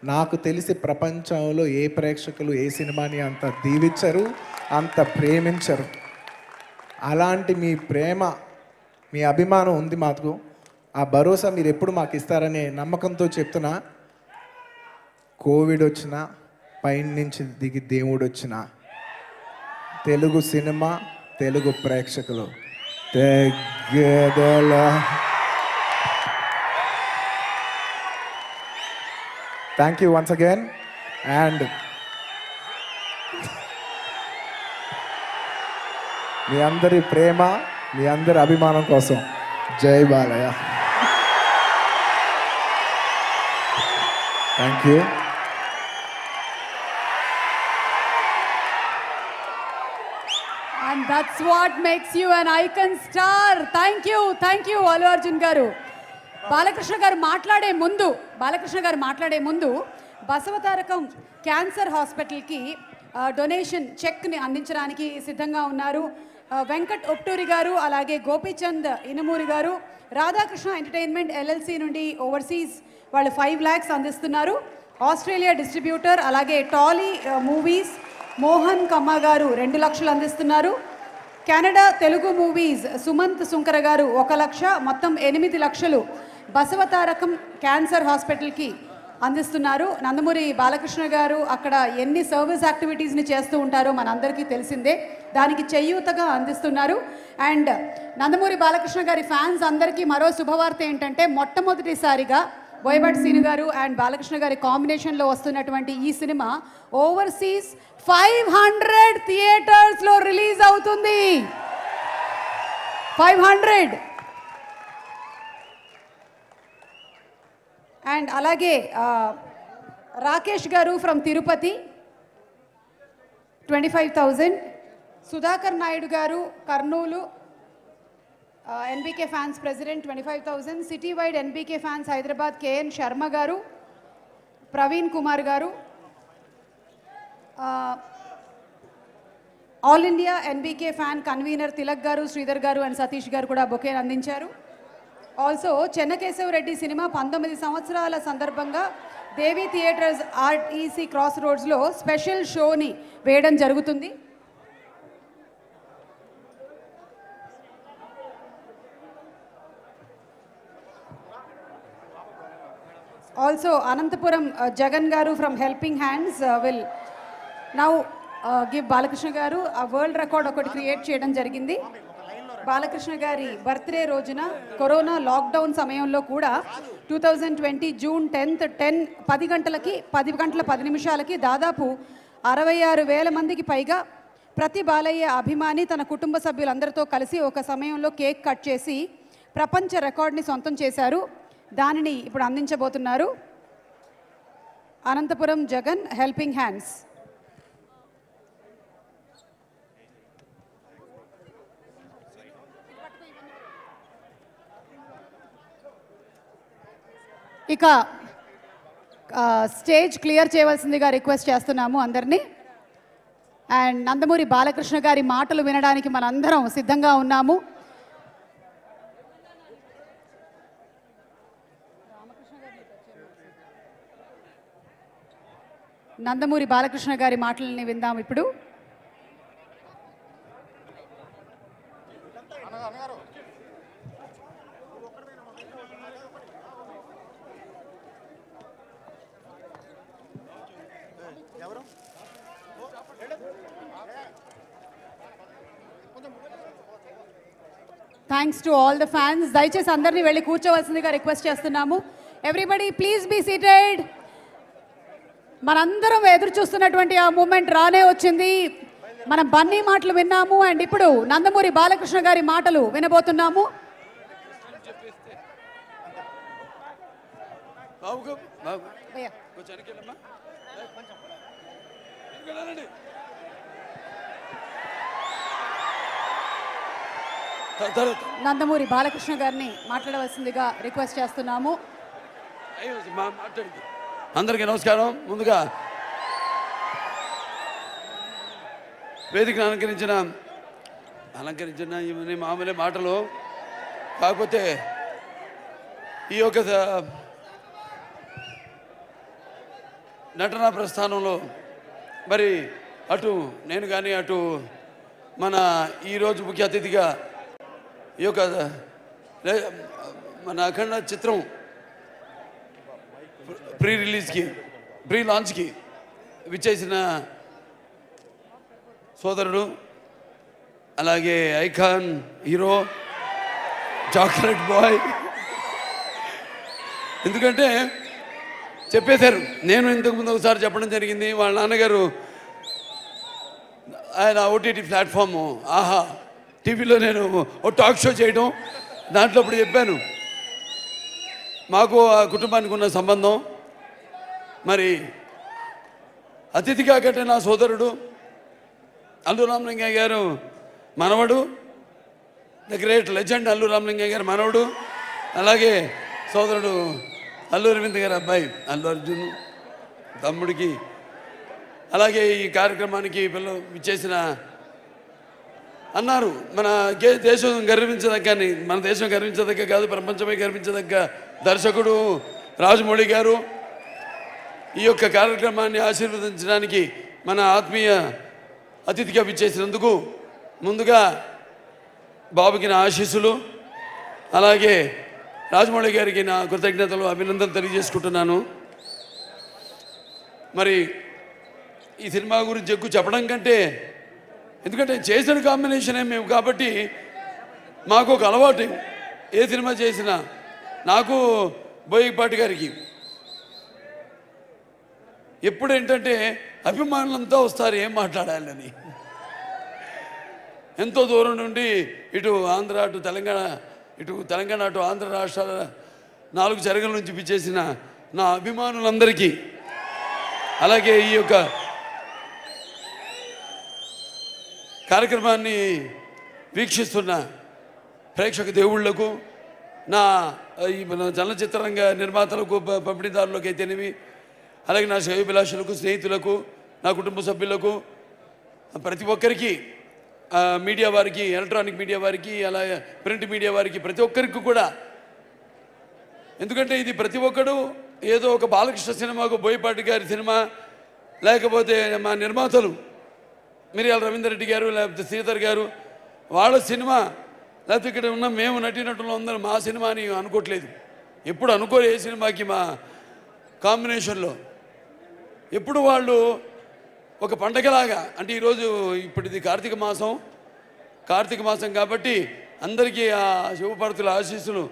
C: నాకు తెలిసి ప్రపంచంలో ఏ ప్రేక్షకులు ఏ సినిమాని అంత దీవించరు, అంత ప్రేమించరు. అలాంటి మీ ప్రేమ, మీ అభిమానం ఉంది మాకు. ఆ భరోసా మీరు ఎప్పుడు మాకు ఇస్తారనే నమ్మకంతో చెప్తున్నా. కోవిడ్ వచ్చినా, పైన నుంచి దిగి దేవుడు వచ్చినా, తెలుగు సినిమా, తెలుగు ప్రేక్షకులు తెగదల. Thank you once again. And మీ అందరి ప్రేమ, మీ అందరి అభిమానం కోసం జై Balayya. Thank you.
B: And that's what makes you an icon star. Thank you, Allu Arjun garu. Balakrishna గారు మాట్లాడే ముందు బసవతారకం క్యాన్సర్ హాస్పిటల్కి డొనేషన్ చెక్ని అందించడానికి సిద్ధంగా ఉన్నారు. వెంకట్ ఒప్టూరి గారు, అలాగే గోపీచంద్ ఇనుమూరి గారు, రాధాకృష్ణ ఎంటర్టైన్మెంట్ LLC నుండి ఓవర్సీస్ వాళ్ళు 5 lakhs అందిస్తున్నారు. ఆస్ట్రేలియా డిస్ట్రిబ్యూటర్, అలాగే టాలీ మూవీస్ మోహన్ కమ్మ గారు 2 lakhs అందిస్తున్నారు. కెనడా తెలుగు మూవీస్ సుమంత్ సుంకర గారు 1 lakh, మొత్తం 8 lakhs బసవతారకం క్యాన్సర్ హాస్పిటల్కి అందిస్తున్నారు. నందమూరి బాలకృష్ణ గారు అక్కడ ఎన్ని సర్వీస్ యాక్టివిటీస్ని చేస్తూ ఉంటారో మనందరికీ తెలిసిందే, దానికి చేయూతగా అందిస్తున్నారు. అండ్ నందమూరి బాలకృష్ణ గారి ఫ్యాన్స్ అందరికీ మరో శుభవార్త ఏంటంటే, మొట్టమొదటిసారిగా బోయపాటి సీను గారు అండ్ బాలకృష్ణ గారి కాంబినేషన్లో వస్తున్నటువంటి ఈ సినిమా ఓవర్సీస్ 500 థియేటర్స్లో రిలీజ్ అవుతుంది. 500. అండ్ అలాగే రాకేష్ గారు ఫ్రమ్ తిరుపతి 25,000, సుధాకర్ నాయుడు గారు Kurnool NBK fans president 25,000, city wide NBK fans Hyderabad KN Sharma గారు, ప్రవీణ్ కుమార్ గారు, all India NBK fan convener Tilak గారు, శ్రీధర్ గారు అండ్ సతీష్ గారు కూడా బొకేని అందించారు. ఆల్సో చెన్నకేశవ రెడ్డి సినిమా 19 సంవత్సరాల సందర్భంగా దేవి థియేటర్స్ REC క్రాస్ రోడ్స్లో స్పెషల్ షోని వేయడం జరుగుతుంది. ఆల్సో అనంతపురం జగన్ గారు from helping hands will now give Balakrishna గారు ఆ వరల్డ్ రికార్డ్ ఒకటి క్రియేట్ చేయడం జరిగింది. బాలకృష్ణ గారి బర్త్డే రోజున కరోనా లాక్డౌన్ సమయంలో కూడా 2020 జూన్ 10th 10 గంటల 10 నిమిషాలకి దాదాపు 66,000 మందికి పైగా ప్రతి బాలయ్య అభిమాని తన కుటుంబ సభ్యులందరితో కలిసి ఒక సమయంలో కేక్ కట్ చేసి ప్రపంచ రికార్డ్ని సొంతం చేశారు. దానిని ఇప్పుడు అందించబోతున్నారు అనంతపురం జగన్ హెల్పింగ్ హ్యాండ్స్. ఇక స్టేజ్ క్లియర్ చేయవలసిందిగా రిక్వెస్ట్ చేస్తున్నాము అందరినీ. అండ్ నందమూరి బాలకృష్ణ గారి మాటలు వినడానికి మనందరం సిద్ధంగా ఉన్నాము. నందమూరి బాలకృష్ణ గారి మాటలని విందాం ఇప్పుడు. Thanks to all the fans. దయచేసి అందరినీ వెళ్ళి కూర్చోవలసిందిగా రిక్వెస్ట్ చేస్తున్నాము. Everybody please be seated. మనందరం ఎదురు చూస్తున్నటువంటి ఆ మూమెంట్ రానే వచ్చింది. మనం బన్నీ మాటలు విన్నాము అండ్ ఇప్పుడు నందమూరి బాలకృష్ణ గారి మాటలు వినబోతున్నాము. నందమూరి బాలకృష్ణ గారిని మాట్లాడవలసిందిగా రిక్వెస్ట్ చేస్తున్నాము.
D: అందరికీ నమస్కారం. ముందుగా వేదికను అలంకరించిన ఇవన్నీ మామూలే మాటలు, కాకపోతే ఈ యొక్క నటనా ప్రస్థానంలో మరి అటు నేను కానీ అటు మన ఈరోజు ముఖ్య అతిథిగా ఈ యొక్క మన అఖండ చిత్రం ప్రీ లాంచ్కి విచ్చేసిన సోదరుడు, అలాగే ఐకాన్ హీరో చాక్లెట్ బాయ్. ఎందుకంటే చెప్పేశారు, నేను ఇంతకుముందు ఒకసారి చెప్పడం జరిగింది. వాళ్ళ నాన్నగారు ఆయన ఓటీటీ ప్లాట్ఫాము ఆహా టీవీలో నేను ఓ టాక్ షో చేయడం, దాంట్లో ఇప్పుడు చెప్పాను మాకు ఆ కుటుంబానికి ఉన్న సంబంధం. మరి అతిథిగా కట్టిన నా సోదరుడు అల్లు రామలింగయ్య గారు మనవడు, the great legend Allu Ramalingaiah గారు మనవడు, అలాగే సోదరుడు అల్లు అరవింద్ గారి అబ్బాయి అల్లు అర్జున్ తమ్ముడికి, అలాగే ఈ కార్యక్రమానికి పిల్లలు విచ్చేసిన అన్నారు మన దేశం గర్వించదగ్గ, మన దేశం గర్వించదగ్గ కాదు ప్రపంచమే గర్వించదగ్గ దర్శకుడు రాజమౌళి గారు ఈ యొక్క కార్యక్రమాన్ని ఆశీర్వదించడానికి మన ఆత్మీయ అతిథిగా విచ్చేసినందుకు ముందుగా బాబుకి నా ఆశీస్సులు, అలాగే రాజమౌళి గారికి నా కృతజ్ఞతలు అభినందనలు తెలియజేసుకుంటున్నాను. మరి ఈ సినిమా గురించి ఎక్కువ చెప్పడం కంటే, ఎందుకంటే చేసిన కాంబినేషనే మేము కాబట్టి మాకు ఒక అలవాటు, ఏ సినిమా చేసినా నాకు బోయపాటి గారికి ఎప్పుడు ఏంటంటే అభిమానులంతా వస్తారు ఏం మాట్లాడాలని. ఎంతో దూరం నుండి ఇటు ఆంధ్ర అటు తెలంగాణ, ఇటు తెలంగాణ అటు ఆంధ్ర రాష్ట్రాల 4 చెరగల నుంచి పిచ్చేసిన నా అభిమానులందరికీ, అలాగే ఈ యొక్క కార్యక్రమాన్ని వీక్షిస్తున్న ప్రేక్షక దేవుళ్లకు, నా చలనచిత్ర రంగ నిర్మాతలకు, పంపిణీదారులకు అయితేనేమి, అలాగే నా శ్రేయోభిలాషులకు, స్నేహితులకు, నా కుటుంబ సభ్యులకు, ప్రతి ఒక్కరికి, మీడియా వారికి, ఎలక్ట్రానిక్ మీడియా వారికి, అలాగే ప్రింట్ మీడియా వారికి, ప్రతి ఒక్కరికి కూడా. ఎందుకంటే ఇది ప్రతి ఒక్కడు ఏదో ఒక బాలకృష్ణ సినిమాకు, బోయపాటి గారి సినిమా, లేకపోతే మా నిర్మాతలు మిరియాల రవీందర్ రెడ్డి గారు, లేకపోతే శ్రీధర్ గారు వాళ్ళ సినిమా, లేకపోతే ఇక్కడ ఉన్న మేము నటినట్లు అందరూ మా సినిమా అని అనుకోవట్లేదు. ఎప్పుడు అనుకోరు ఏ సినిమాకి మా కాంబినేషన్లో. ఎప్పుడు వాళ్ళు ఒక పండగలాగా, అంటే ఈరోజు ఇప్పుడు ఇది కార్తీక మాసం కాబట్టి అందరికీ ఆ శివపార్వతుల ఆశీస్సులు.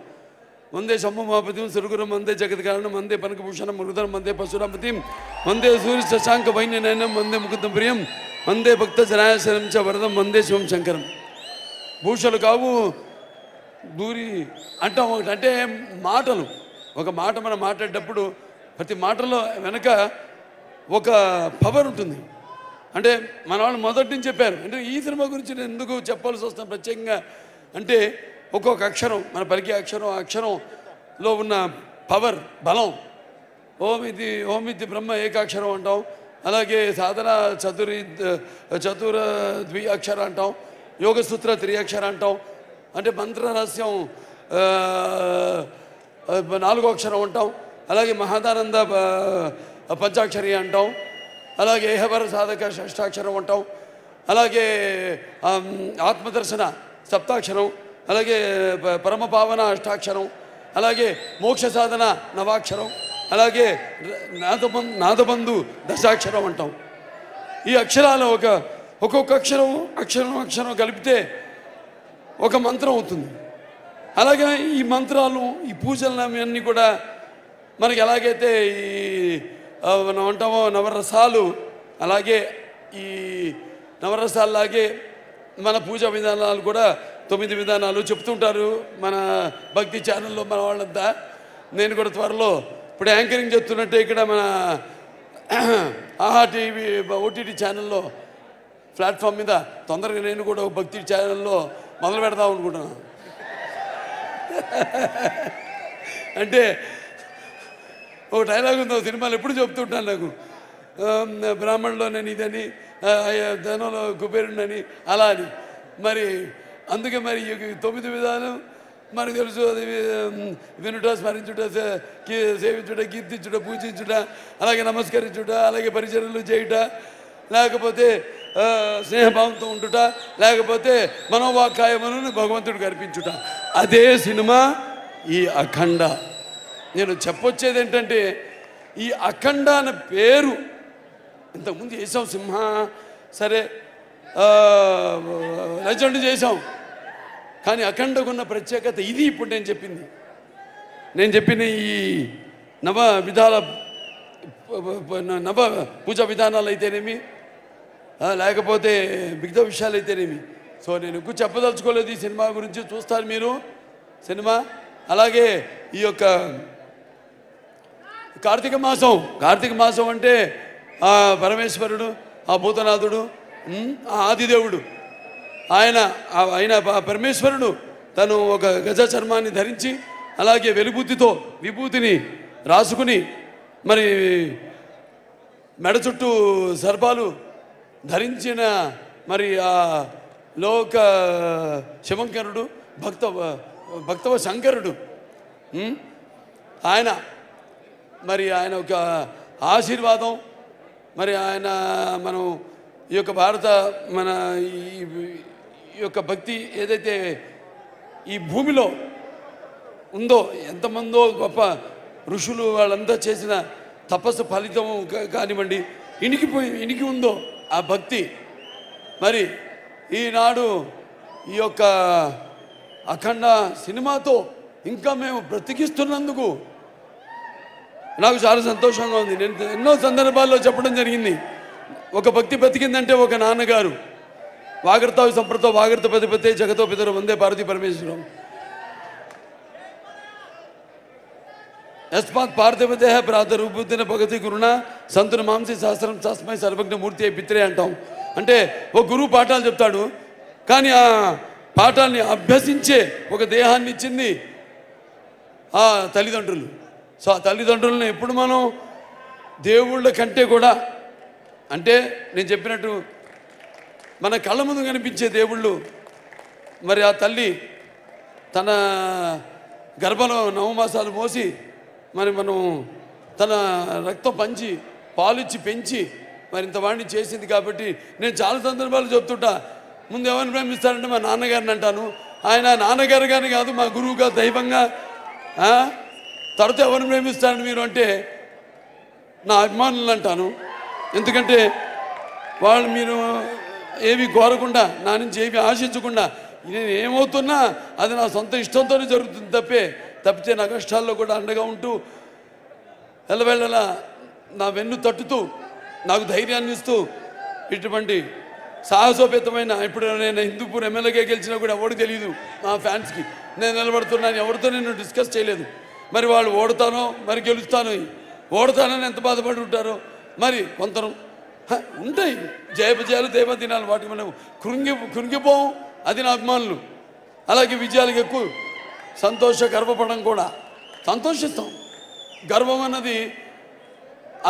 D: వందే శంభుమాపతిం సురుగురం, వందే జగత్కారణం, వందే పనకభూషణం మృదరం, వందే పశురాపతిం, వందే సూర్య శశాంక వైన్యనయనం, వందే ముకుందం ప్రియం, వందే భక్త జనాశనం చ వరదం, వందే శివం శంకరం. భూషలు కావు దూరి అంటాం ఒకటి. అంటే మాటలు, ఒక మాట మనం మాట్లాడేటప్పుడు ప్రతి మాటలో వెనక ఒక పవర్ ఉంటుంది. అంటే మన వాళ్ళు మొదటి నుంచి చెప్పారు. అంటే ఈ సినిమా గురించి నేను ఎందుకు చెప్పాల్సి వస్తాను ప్రత్యేకంగా అంటే, ఒక్కొక్క అక్షరం, మన పలికే అక్షరం, ఆ అక్షరంలో ఉన్న పవర్, బలం ఓం ఇది బ్రహ్మ ఏకాక్షరం అంటాం. అలాగే సాధన చతుర ద్విఅక్షర అంటాం. యోగసూత్ర త్రియక్షర అంటాం. అంటే మంత్ర రహస్యం 4వ అక్షరం అంటాం. అలాగే మహదానంద పంచాక్షరి అంటాం. అలాగే ఏహవర సాధక షష్టాక్షరం అంటాం. అలాగే ఆత్మదర్శన సప్తాక్షరం. అలాగే పరమపావన అష్టాక్షరం. అలాగే మోక్ష సాధన నవాక్షరం. అలాగే నాదబంధు దశాక్షరం అంటాం. ఈ అక్షరాలు ఒక్కొక్క అక్షరం కలిపితే ఒక మంత్రం అవుతుంది. అలాగే ఈ మంత్రాలు ఈ పూజలు అన్నీ కూడా మనకి ఎలాగైతే ఈ మనం అంటామో నవరసాలు, అలాగే ఈ నవరసాలలాగే మన పూజా విధానాలు కూడా 9 విధానాలు చెప్తుంటారు మన భక్తి ఛానల్లో మన వాళ్ళంతా. నేను కూడా త్వరలో ఇప్పుడు యాంకరింగ్ చెప్తున్నట్టే ఇక్కడ మన ఆహా టీవీ ఓటీటీ ఛానల్లో ప్లాట్ఫామ్ మీద తొందరగా నేను కూడా భక్తి ఛానల్లో మొదలు పెడదాం అనుకుంటున్నాను. అంటే ఒక డైలాగ్ ఉందో సినిమాలు ఎప్పుడు చెప్తుంటాను నాకు, బ్రాహ్మణులో నేను ఇదని, ధనంలో కుబేరుడని, అలా అని. మరి అందుకే మరి 9 విధానం మనకు తెలుసు. అది వినుట, స్మరించుట, సేవించుట, కీర్తించుట, పూజించుట, అలాగే నమస్కరించుట, అలాగే పరిచర్యలు చేయుట, లేకపోతే స్నేహభావంతో ఉంటుట, లేకపోతే మనోవాకాయములను భగవంతుడికి అర్పించుట. అదే సినిమా ఈ అఖండ. నేను చెప్పొచ్చేది ఏంటంటే ఈ అఖండ అనే పేరు ఇంతకుముందు చేసాం. సింహ సరే, లెజెండ్ చేసాం, కానీ అఖండకున్న ప్రత్యేకత ఇది. ఇప్పుడు నేను చెప్పిన ఈ నవ పూజా విధానాలు అయితేనేమి, లేకపోతే మిగతా విషయాలు అయితేనేమి. సో నేను ఎక్కువ చెప్పదలుచుకోలేదు ఈ సినిమా గురించి. చూస్తారు మీరు సినిమా. అలాగే ఈ యొక్క కార్తీక మాసం అంటే ఆ పరమేశ్వరుడు, ఆ భూతనాథుడు, ఆ ఆదిదేవుడు, ఆయన పరమేశ్వరుడు తను ఒక గజ చర్మాన్ని ధరించి, అలాగే వెలుబుద్ధితో విభూతిని రాసుకుని, మరి మెడ చుట్టూ సర్పాలు ధరించిన మరి ఆ లోక శివంకరుడు, భక్తవ శంకరుడు, ఆయన ఒక ఆశీర్వాదం. మరి ఆయన మనం ఈ యొక్క మన ఈ యొక్క భక్తి ఏదైతే ఈ భూమిలో ఉందో, ఎంతమందో గొప్ప ఋషులు వాళ్ళంతా చేసిన తపస్సు ఫలితం కానివ్వండి, ఇనికి ఉందో ఆ భక్తి. మరి ఈనాడు ఈ యొక్క అఖండ సినిమాతో ఇంకా మేము బ్రతికిస్తున్నందుకు నాకు చాలా సంతోషంగా ఉంది. నేను ఎన్నో సందర్భాల్లో చెప్పడం జరిగింది, ఒక భక్తి బ్రతికిందంటే ఒక నాన్నగారు. వాగర్తావి సంప్రతో వాగర్త పతిపతే జగతో పితరు వందే పార్వతీ పరమేశ్వరం. యస్మాత్ పార్థివదేహ ప్రాతరూపుదిన భగతి గురుణ సంతున మాంసి శాస్త్రం తస్మై సర్వజ్ఞ మూర్తి అయి పిత్రే అంటాం. అంటే ఒక గురువు పాఠాలు చెప్తాడు, కానీ ఆ పాఠాలని అభ్యసించే ఒక దేహాన్ని ఇచ్చింది ఆ తల్లిదండ్రులు. సో ఆ తల్లిదండ్రులను ఎప్పుడు మనం దేవుళ్ళ కంటే కూడా, అంటే నేను చెప్పినట్టు మన కళ్ళ ముందు కనిపించే దేవుళ్ళు, మరి ఆ తల్లి తన గర్భంలో 9 మాసాలు మోసి మరి మనం తన రక్తం పంచి పాలిచ్చి పెంచి మరి ఇంత వాడిని చేసింది. కాబట్టి నేను చాలా సందర్భాలు చెప్తుంటా, ముందు ఎవరిని ప్రేమిస్తారంటే మా నాన్నగారిని అంటాను. ఆయన నాన్నగారు కానీ కాదు, మా గురువుగా దైవంగా. తర్వాత ఎవరిని ప్రేమిస్తారని మీరు అంటే నా అభిమానులు అంటాను. ఎందుకంటే వాళ్ళు మీరు ఏవి కోరకుండా, నా నుంచి ఏమి ఆశించకుండా, నేను ఏమవుతున్నా అది నా సొంత ఇష్టంతోనే జరుగుతుంది తప్పితే నా కష్టాల్లో కూడా అండగా ఉంటూ ఎల్లవేళలా నా వెన్ను తట్టుతూ నాకు ధైర్యాన్ని ఇస్తూ ఇటువంటి సాహసోపేతమైన, ఇప్పుడు నేను హిందూపూర్ ఎమ్మెల్యేగా గెలిచినా కూడా ఎవరికి తెలియదు నా ఫ్యాన్స్కి నేను నిలబడుతున్నాను. ఎవరితో నేను డిస్కస్ చేయలేదు. మరి వాళ్ళు ఓడతానో మరి ఓడతానని ఎంత బాధపడి ఉంటారో. మరి కొందరు ఉంటాయి జయపజయాలు దైవదినాలు, వాటికి మనం కృంగిపోం. అది నా అభిమానులు. అలాగే విజయాలకు ఎక్కువ గర్వపడడం కూడా సంతోషిస్తాం. గర్వం అన్నది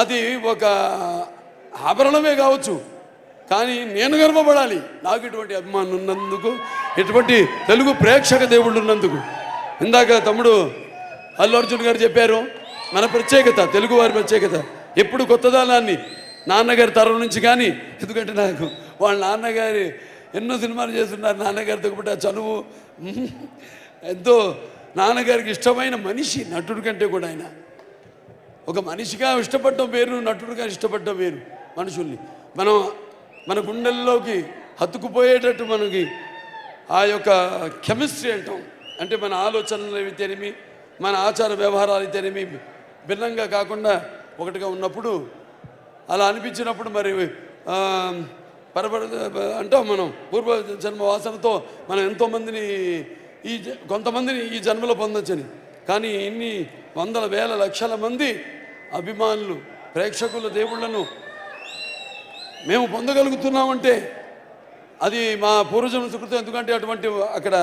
D: అది ఒక ఆభరణమే కావచ్చు, కానీ నేను గర్వపడాలి నాకు ఇటువంటి అభిమానం ఉన్నందుకు, ఇటువంటి తెలుగు ప్రేక్షక దేవుళ్ళు ఉన్నందుకు. ఇందాక తమ్ముడు అల్లు అర్జున్ గారు చెప్పారు మన ప్రత్యేకత, తెలుగువారి ప్రత్యేకత ఎప్పుడు కొత్తదనాన్ని నాన్నగారి తరం నుంచి. కానీ ఎందుకంటే నాకు వాళ్ళ నాన్నగారి ఎన్నో సినిమాలు చేస్తున్నారు, నాన్నగారితో పాటు ఆ చనువు ఎంతో నాన్నగారికి ఇష్టమైన మనిషి, నటుడి కంటే కూడా ఆయన ఒక మనిషిగా ఇష్టపడటం వేరు, నటుడిగా ఇష్టపడటం వేరు. మనుషుల్ని మన గుండెల్లోకి హత్తుకుపోయేటట్టు మనకి ఆ యొక్క కెమిస్ట్రీ అంటాం, అంటే మన ఆలోచనలు అయితేనేమి, మన ఆచార వ్యవహారాలు అయితేనేమి భిన్నంగా కాకుండా ఒకటిగా ఉన్నప్పుడు, అలా అనిపించినప్పుడు మరి అంటాం మనం పూర్వ జన్మ వాసనతో మనం ఎంతోమందిని కొంతమందిని ఈ జన్మలో పొందొచ్చని. కానీ ఇన్ని వందల వేల లక్షల మంది అభిమానులు, ప్రేక్షకుల దేవుళ్లను మేము పొందగలుగుతున్నామంటే అది మా పూర్వజన్మ సుకృతం. ఎందుకంటే అటువంటి అక్కడ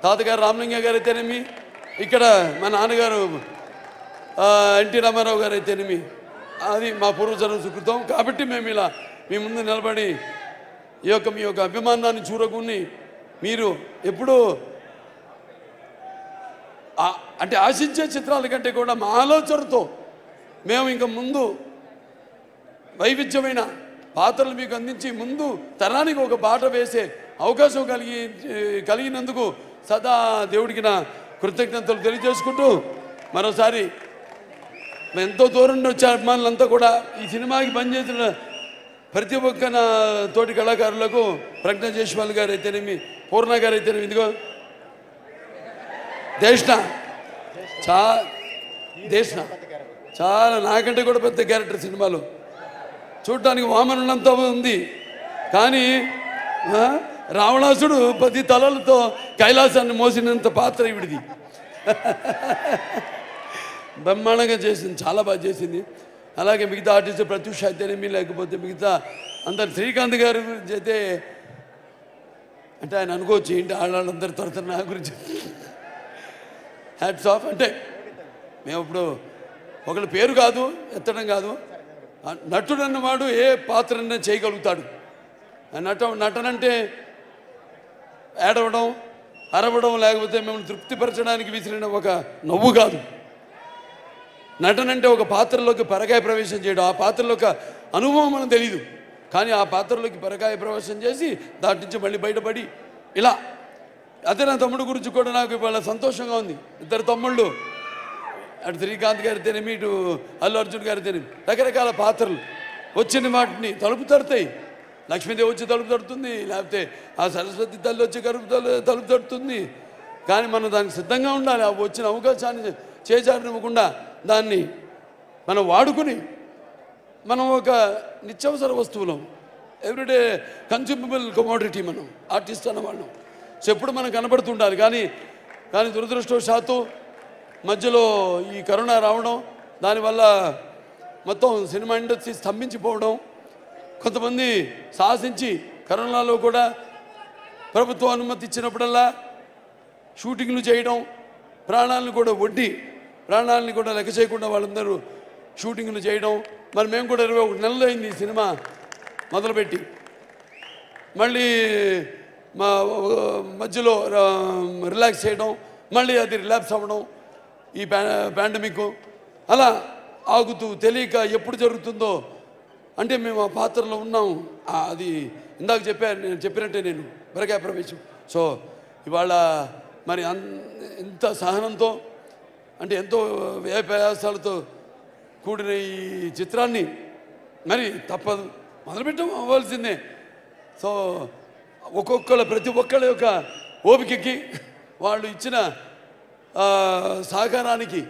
D: తాతగారు రామలింగ గారు అయితేనేమి, ఇక్కడ మా నాన్నగారు ఎన్టీ రామారావు గారు అయితేనేమి, అది మా పూర్వజన్మ సుకృతం. కాబట్టి మేము ఇలా మీ ముందు నిలబడి మీ యొక్క అభిమానాన్ని చూరకుని మీరు ఎప్పుడూ అంటే ఆశించే చిత్రాల కంటే కూడా మా ఆలోచనతో మేము ఇంకా ముందు వైవిధ్యమైన పాత్రలు మీకు అందించి ముందు తరానికి ఒక బాట వేసే అవకాశం కలిగినందుకు సదా దేవుడికి నా కృతజ్ఞతలు తెలియజేసుకుంటూ మరోసారి ఎంతో దూరం నుండి వచ్చే అభిమానులంతా కూడా ఈ సినిమాకి పనిచేసిన ప్రతి ఒక్క నా తోటి కళాకారులకు ప్రజ్ఞ జైస్వాల్ గారు అయితేనేమి, పూర్ణ గారు అయితేనేమి, ఇదిగో దేష్ణ చాలా నాకంటే కూడా పెద్ద క్యారెక్టర్ సినిమాలో చూడటానికి వామనులంతా ఉంది. కానీ రావణాసుడు 10 తలలతో కైలాసాన్ని మోసినంత పాత్ర ఇవిడిది. బ్రహ్మాండంగా చేసింది, చాలా బాగా చేసింది. అలాగే మిగతా ఆర్టిస్ట్ ప్రత్యూష అయితేనేమి, లేకపోతే మిగతా అందరు శ్రీకాంత్ గారి గురించి అయితే అంటే ఆయన అనుకోవచ్చు ఏంటి ఆడవాళ్ళందరూ త్వరత నా గురించి హ్యాట్స్ ఆఫ్. అంటే మేము ఇప్పుడు ఒకళ్ళ పేరు కాదు ఎత్తడం కాదు, నటుడు అన్నవాడు ఏ పాత్రనే చేయగలుగుతాడు. నటనంటే ఏడవడం, అరవడం, లేకపోతే మిమ్మల్ని తృప్తిపరచడానికి విసిరిన ఒక నవ్వు కాదు. నటనంటే ఒక పాత్రలోకి పరకాయ ప్రవేశం చేయడం, ఆ పాత్రలో ఒక అనుభవం మనకు తెలీదు, కానీ ఆ పాత్రలోకి పరకాయ ప్రవేశం చేసి దాటి నుంచి మళ్ళీ బయటపడి ఇలా. అదే నా తమ్ముడు గురించి కూడా నాకు ఇవాళ సంతోషంగా ఉంది. 2 తమ్ముళ్ళు, అటు శ్రీకాంత్ గారి తెనేమి, ఇటు అల్లు అర్జున్ గారి తెనేమి, రకరకాల పాత్రలు వచ్చిన వాటిని తలుపు తడుతాయి. లక్ష్మీదేవి వచ్చి తలుపు తడుతుంది, లేకపోతే ఆ సరస్వతి తల్లి వచ్చి తలుపు తడుతుంది. కానీ మనం దానికి సిద్ధంగా ఉండాలి. ఆ వచ్చిన అవకాశాన్ని చేజారనివ్వకుండా దాన్ని మనం వాడుకుని మనం ఒక నిత్యావసర వస్తువులం, ఎవ్రీడే కన్స్యూమబుల్ కమోడిటీ మనం ఆర్టిస్ట్ అన్నవాళ్ళం. సో ఎప్పుడు మనం కనబడుతుండాలి. కానీ దురదృష్టవశాత్తు మధ్యలో ఈ కరోనా రావడం, దానివల్ల మొత్తం సినిమా ఇండస్ట్రీ స్తంభించిపోవడం, కొంతమంది సాహసించి కరోనాలో కూడా ప్రభుత్వం అనుమతి ఇచ్చినప్పుడల్లా షూటింగ్లు చేయడం, ప్రాణాలను కూడా ఒడ్డి ప్రాణాలని కూడా లెక్క చేయకుండా వాళ్ళందరూ షూటింగ్లు చేయడం. మరి మేము కూడా 21 నెలలు అయింది ఈ సినిమా మొదలుపెట్టి. మళ్ళీ మా మధ్యలో రిలాక్స్ చేయడం, మళ్ళీ అది రిలాప్స్ అవ్వడం, ఈ పాండమిక్ అలా ఆగుతూ తెలియక ఎప్పుడు జరుగుతుందో. అంటే మేము ఆ పాత్రలో ఉన్నాం. అది ఇందాక చెప్పినట్టే నేను బరకాయ ప్రవేశం. సో ఇవాళ మరి ఇంత సహనంతో, అంటే ఎంతో వ్యయ ప్రయాసాలతో కూడిన ఈ చిత్రాన్ని మరి తప్పదు మొదలుపెట్టం అవ్వాల్సిందే. సో ప్రతి ఒక్కళ్ళ యొక్క ఓపికకి వాళ్ళు ఇచ్చిన సహకారానికి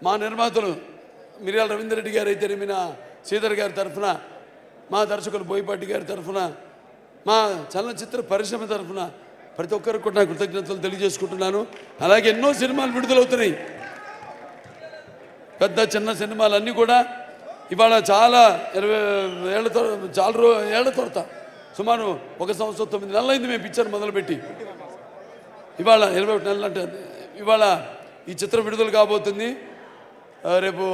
D: మా నిర్మాతలు మిర్యాల రవీందర్ రెడ్డి గారు అయితేనేమి, నా శ్రీధర్ గారి తరఫున, మా దర్శకులు బోయపాటి గారి తరఫున, మా చలనచిత్ర పరిశ్రమ తరఫున ప్రతి ఒక్కరికి కూడా నా కృతజ్ఞతలు తెలియజేసుకుంటున్నాను. అలాగే ఎన్నో సినిమాలు విడుదలవుతున్నాయి, పెద్ద చిన్న సినిమాలన్నీ కూడా. ఇవాళ చాలా 20 ఏళ్ల తర్వాత సుమారు 1 సంవత్సరం 9 నెలలు అయింది మేము పిక్చర్ మొదలుపెట్టి. ఇవాళ 21 నెలలు అంటే ఇవాళ ఈ చిత్రం విడుదల కాబోతుంది. రేపు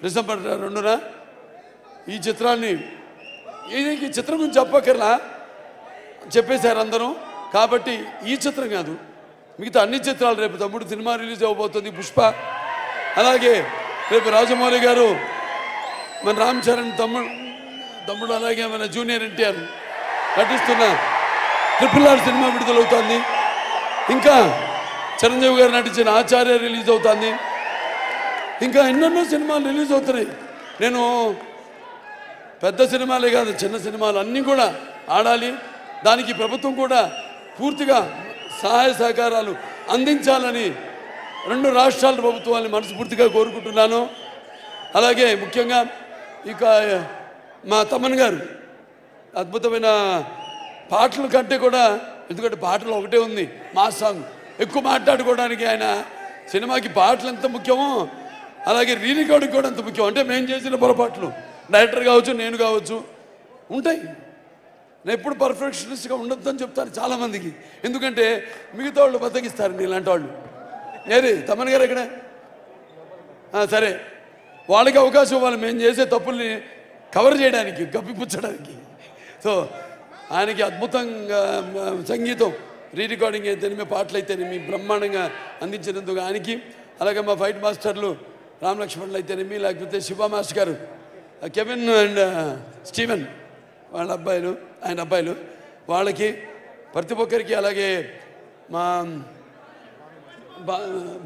D: డిసెంబర్ 2న ఈ చిత్రాన్ని ఈ చిత్రం గురించి చెప్పక్కర్లా, చెప్పేశారు అందరూ. కాబట్టి ఈ చిత్రం కాదు, మిగతా అన్ని చిత్రాలు రేపు తమ్ముడు సినిమా రిలీజ్ అవ్వబోతుంది, పుష్ప. అలాగే రేపు రాజమౌళి గారు మన రామ్ చరణ్ తమ్ముడు అలాగే మన జూనియర్ ఎన్టీఆర్ నటిస్తున్న RRR సినిమా విడుదలవుతుంది. ఇంకా చిరంజీవి గారు నటించిన ఆచార్య రిలీజ్ అవుతుంది. ఇంకా ఎన్నెన్నో సినిమాలు రిలీజ్ అవుతున్నాయి. నేను పెద్ద సినిమాలే కాదు, చిన్న సినిమాలు అన్నీ కూడా ఆడాలి. దానికి ప్రభుత్వం కూడా పూర్తిగా సహాయ సహకారాలు అందించాలని 2 రాష్ట్రాల ప్రభుత్వాన్ని మనస్ఫూర్తిగా కోరుకుంటున్నాను. అలాగే ముఖ్యంగా ఇక మా తమన్ గారు అద్భుతమైన పాటల కంటే కూడా, ఎందుకంటే పాటలు ఒకటే ఉంది మాస్ సాంగ్, ఎక్కువ మాట్లాడుకోవడానికి ఆయన సినిమాకి పాటలు ఎంత ముఖ్యమో అలాగే రీరికార్డింగ్ కూడా అంత ముఖ్యం. అంటే మేము చేసిన పొరపాట్లు డైరెక్టర్ కావచ్చు, నేను కావచ్చు ఉంటాయి. నేను ఎప్పుడు పర్ఫెక్షనిస్ట్గా ఉండొద్దని చెప్తాను చాలామందికి, ఎందుకంటే మిగతా వాళ్ళు బతికిస్తారు నీలాంటి వాళ్ళు. ఏది తమన్ గారు ఎక్కడ? సరే, వాళ్ళకి అవకాశం ఇవ్వాలి మేము చేసే తప్పుల్ని కవర్ చేయడానికి, కప్పిపుచ్చడానికి. సో ఆయనకి అద్భుతంగా సంగీతం, రికార్డింగ్ అయితేనేమి, పాటలు అయితేనేమి బ్రహ్మాండంగా అందించినందుకు ఆయనకి, అలాగే మా ఫైట్ మాస్టర్లు రామ్ లక్ష్మణులు అయితేనేమి, లేకపోతే శివ మాస్టర్ గారు, కెవిన్ అండ్ స్టీవెన్ వాళ్ళ అబ్బాయిలు, ఆయన అబ్బాయిలు, వాళ్ళకి ప్రతి ఒక్కరికి, అలాగే మా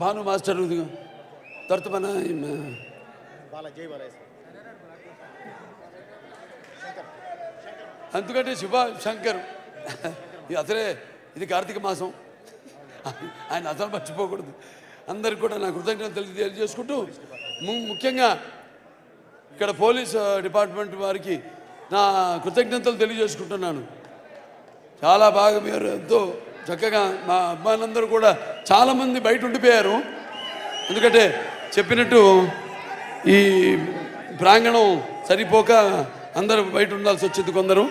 D: భాను మాస్టర్ తర్వాత మన ఎందుకంటే శివ శంకర్ అసలే ఇది కార్తీక మాసం, ఆయన అసలు మర్చిపోకూడదు. అందరికి కూడా నా కృతజ్ఞతలు తెలియజేసుకుంటూ, ముఖ్యంగా ఇక్కడ పోలీస్ డిపార్ట్మెంట్ వారికి నా కృతజ్ఞతలు తెలియజేసుకుంటున్నాను. చాలా బాగా మీరు ఎంతో చక్కగా, మా అబ్బాయిలందరూ కూడా చాలామంది బయట ఉండిపోయారు. ఎందుకంటే చెప్పినట్టు ఈ ప్రాంగణం సరిపోక అందరూ బయట ఉండాల్సి వచ్చింది కొందరు.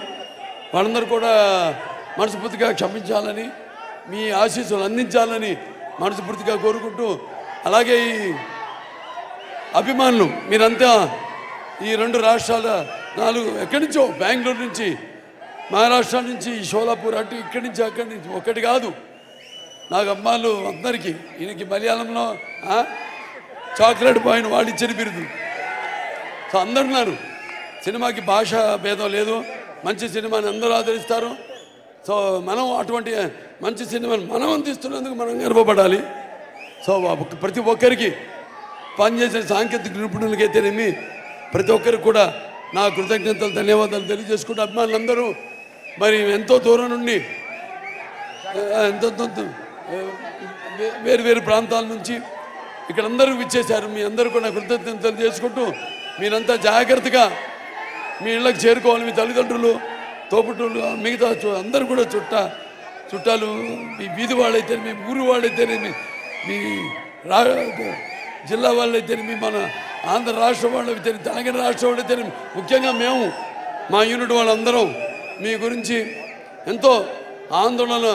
D: వాళ్ళందరూ కూడా మనస్ఫూర్తిగా క్షమించాలని, మీ ఆశీస్సులు అందించాలని మనస్ఫూర్తిగా కోరుకుంటూ, అలాగే ఈ అభిమానులు మీరంతా ఈ 2 రాష్ట్రాల 4 ఎక్కడి నుంచో, బెంగళూరు నుంచి, మహారాష్ట్ర నుంచి, షోలాపూర్, అటు ఇక్కడి నుంచి అక్కడి నుంచి, ఒకటి కాదు నాకు అమ్మాయిలు అందరికీ. ఈయనకి మలయాళంలో చాక్లెట్ బాయ్ని వాళ్ళు ఇచ్చిన బిరుదు. సో అందరు ఉన్నారు. సినిమాకి భాష భేదం లేదు, మంచి సినిమాని అందరూ ఆదరిస్తారు. సో మనం అటువంటి మంచి సినిమాని మనం అందిస్తున్నందుకు మనం గర్వపడాలి. సో ప్రతి ఒక్కరికి, పనిచేసిన సాంకేతిక నిపుణులకైతేనేమి ప్రతి ఒక్కరికి కూడా నా కృతజ్ఞతలు, ధన్యవాదాలు తెలియజేసుకుంటూ, అభిమానులందరూ మరి ఎంతో దూరం నుండి, వేరు ప్రాంతాల నుంచి ఇక్కడ అందరూ విచ్చేశారు. మీ అందరూ కూడా కృతజ్ఞతలు తెలియజేసుకుంటూ, మీరంతా జాగ్రత్తగా మీ ఇళ్ళకి చేరుకోవాలి. మీ తల్లిదండ్రులు, తోపుటూళ్ళు, మిగతా అందరూ కూడా చుట్టాలు, మీ వీధి వాళ్ళైతే, మీ ఊరు వాళ్ళైతేనేమి, మీ జిల్లా వాళ్ళైతేనేమి, మన ఆంధ్ర రాష్ట్రం వాళ్ళైతే, తెలంగాణ రాష్ట్రం వాళ్ళైతేనేమి, ముఖ్యంగా మేము మా యూనిట్ వాళ్ళందరం మీ గురించి ఎంతో ఆందోళన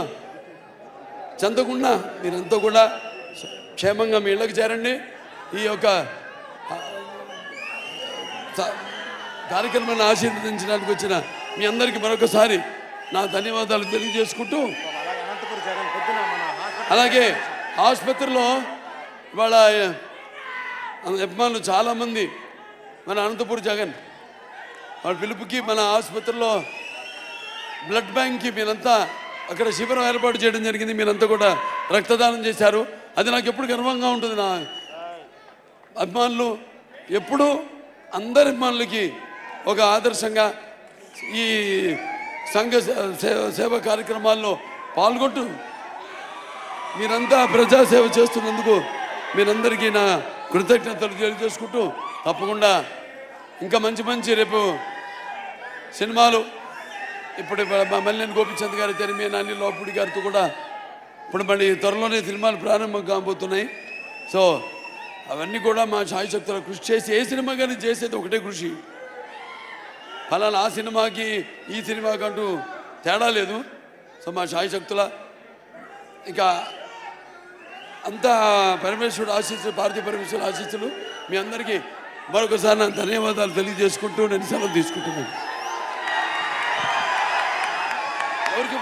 D: చెందకుండా మీరంతా కూడా క్షేమంగా మీ ఇళ్ళకి చేరండి. ఈ యొక్క కార్యక్రమాన్ని ఆశీర్వదించడానికి వచ్చిన మీ అందరికీ మరొకసారి నా ధన్యవాదాలు తెలియజేసుకుంటూ, అలాగే ఆసుపత్రిలో ఇవాళ అభిమానులు చాలామంది మన అనంతపూర్ జగన్ వాళ్ళ పిలుపుకి మన ఆసుపత్రిలో బ్లడ్ బ్యాంక్కి మీరంతా అక్కడ శిబిరం ఏర్పాటు చేయడం జరిగింది. మీరంతా కూడా రక్తదానం చేశారు. అది నాకు ఎప్పుడు గర్వంగా ఉంటుంది. నా అభిమానులు ఎప్పుడూ అందరి అభిమానులకి ఒక ఆదర్శంగా ఈ సంఘ సేవ కార్యక్రమాల్లో పాల్గొంటూ మీరంతా ప్రజాసేవ చేస్తున్నందుకు మీరందరికీ నా కృతజ్ఞతలు తెలియజేసుకుంటూ, తప్పకుండా ఇంకా మంచి రేపు సినిమాలు, ఇప్పుడు మల్లేని గోపిచంద్ గారి తెరమి, నాని లోపుడి గారితో కూడా ఇప్పుడు మళ్ళీ త్వరలోనే సినిమాలు ప్రారంభం కాబోతున్నాయి. సో అవన్నీ కూడా మా శాయశక్తుల కృషి చేసి, ఏ సినిమా కానీ చేసేది ఒకటే కృషి, ఫలానా ఆ సినిమాకి ఈ సినిమాకి అంటూ తేడా లేదు. సో మా శాయశక్తుల ఇక అంతా పరమేశ్వరుడు ఆశీస్సులు, పార్థివ పరమేశ్వరుడు ఆశీస్సులు మీ అందరికీ మరొకసారి నా ధన్యవాదాలు తెలియజేసుకుంటూ నేను సెలవు తీసుకుంటున్నాను. ఎవరికి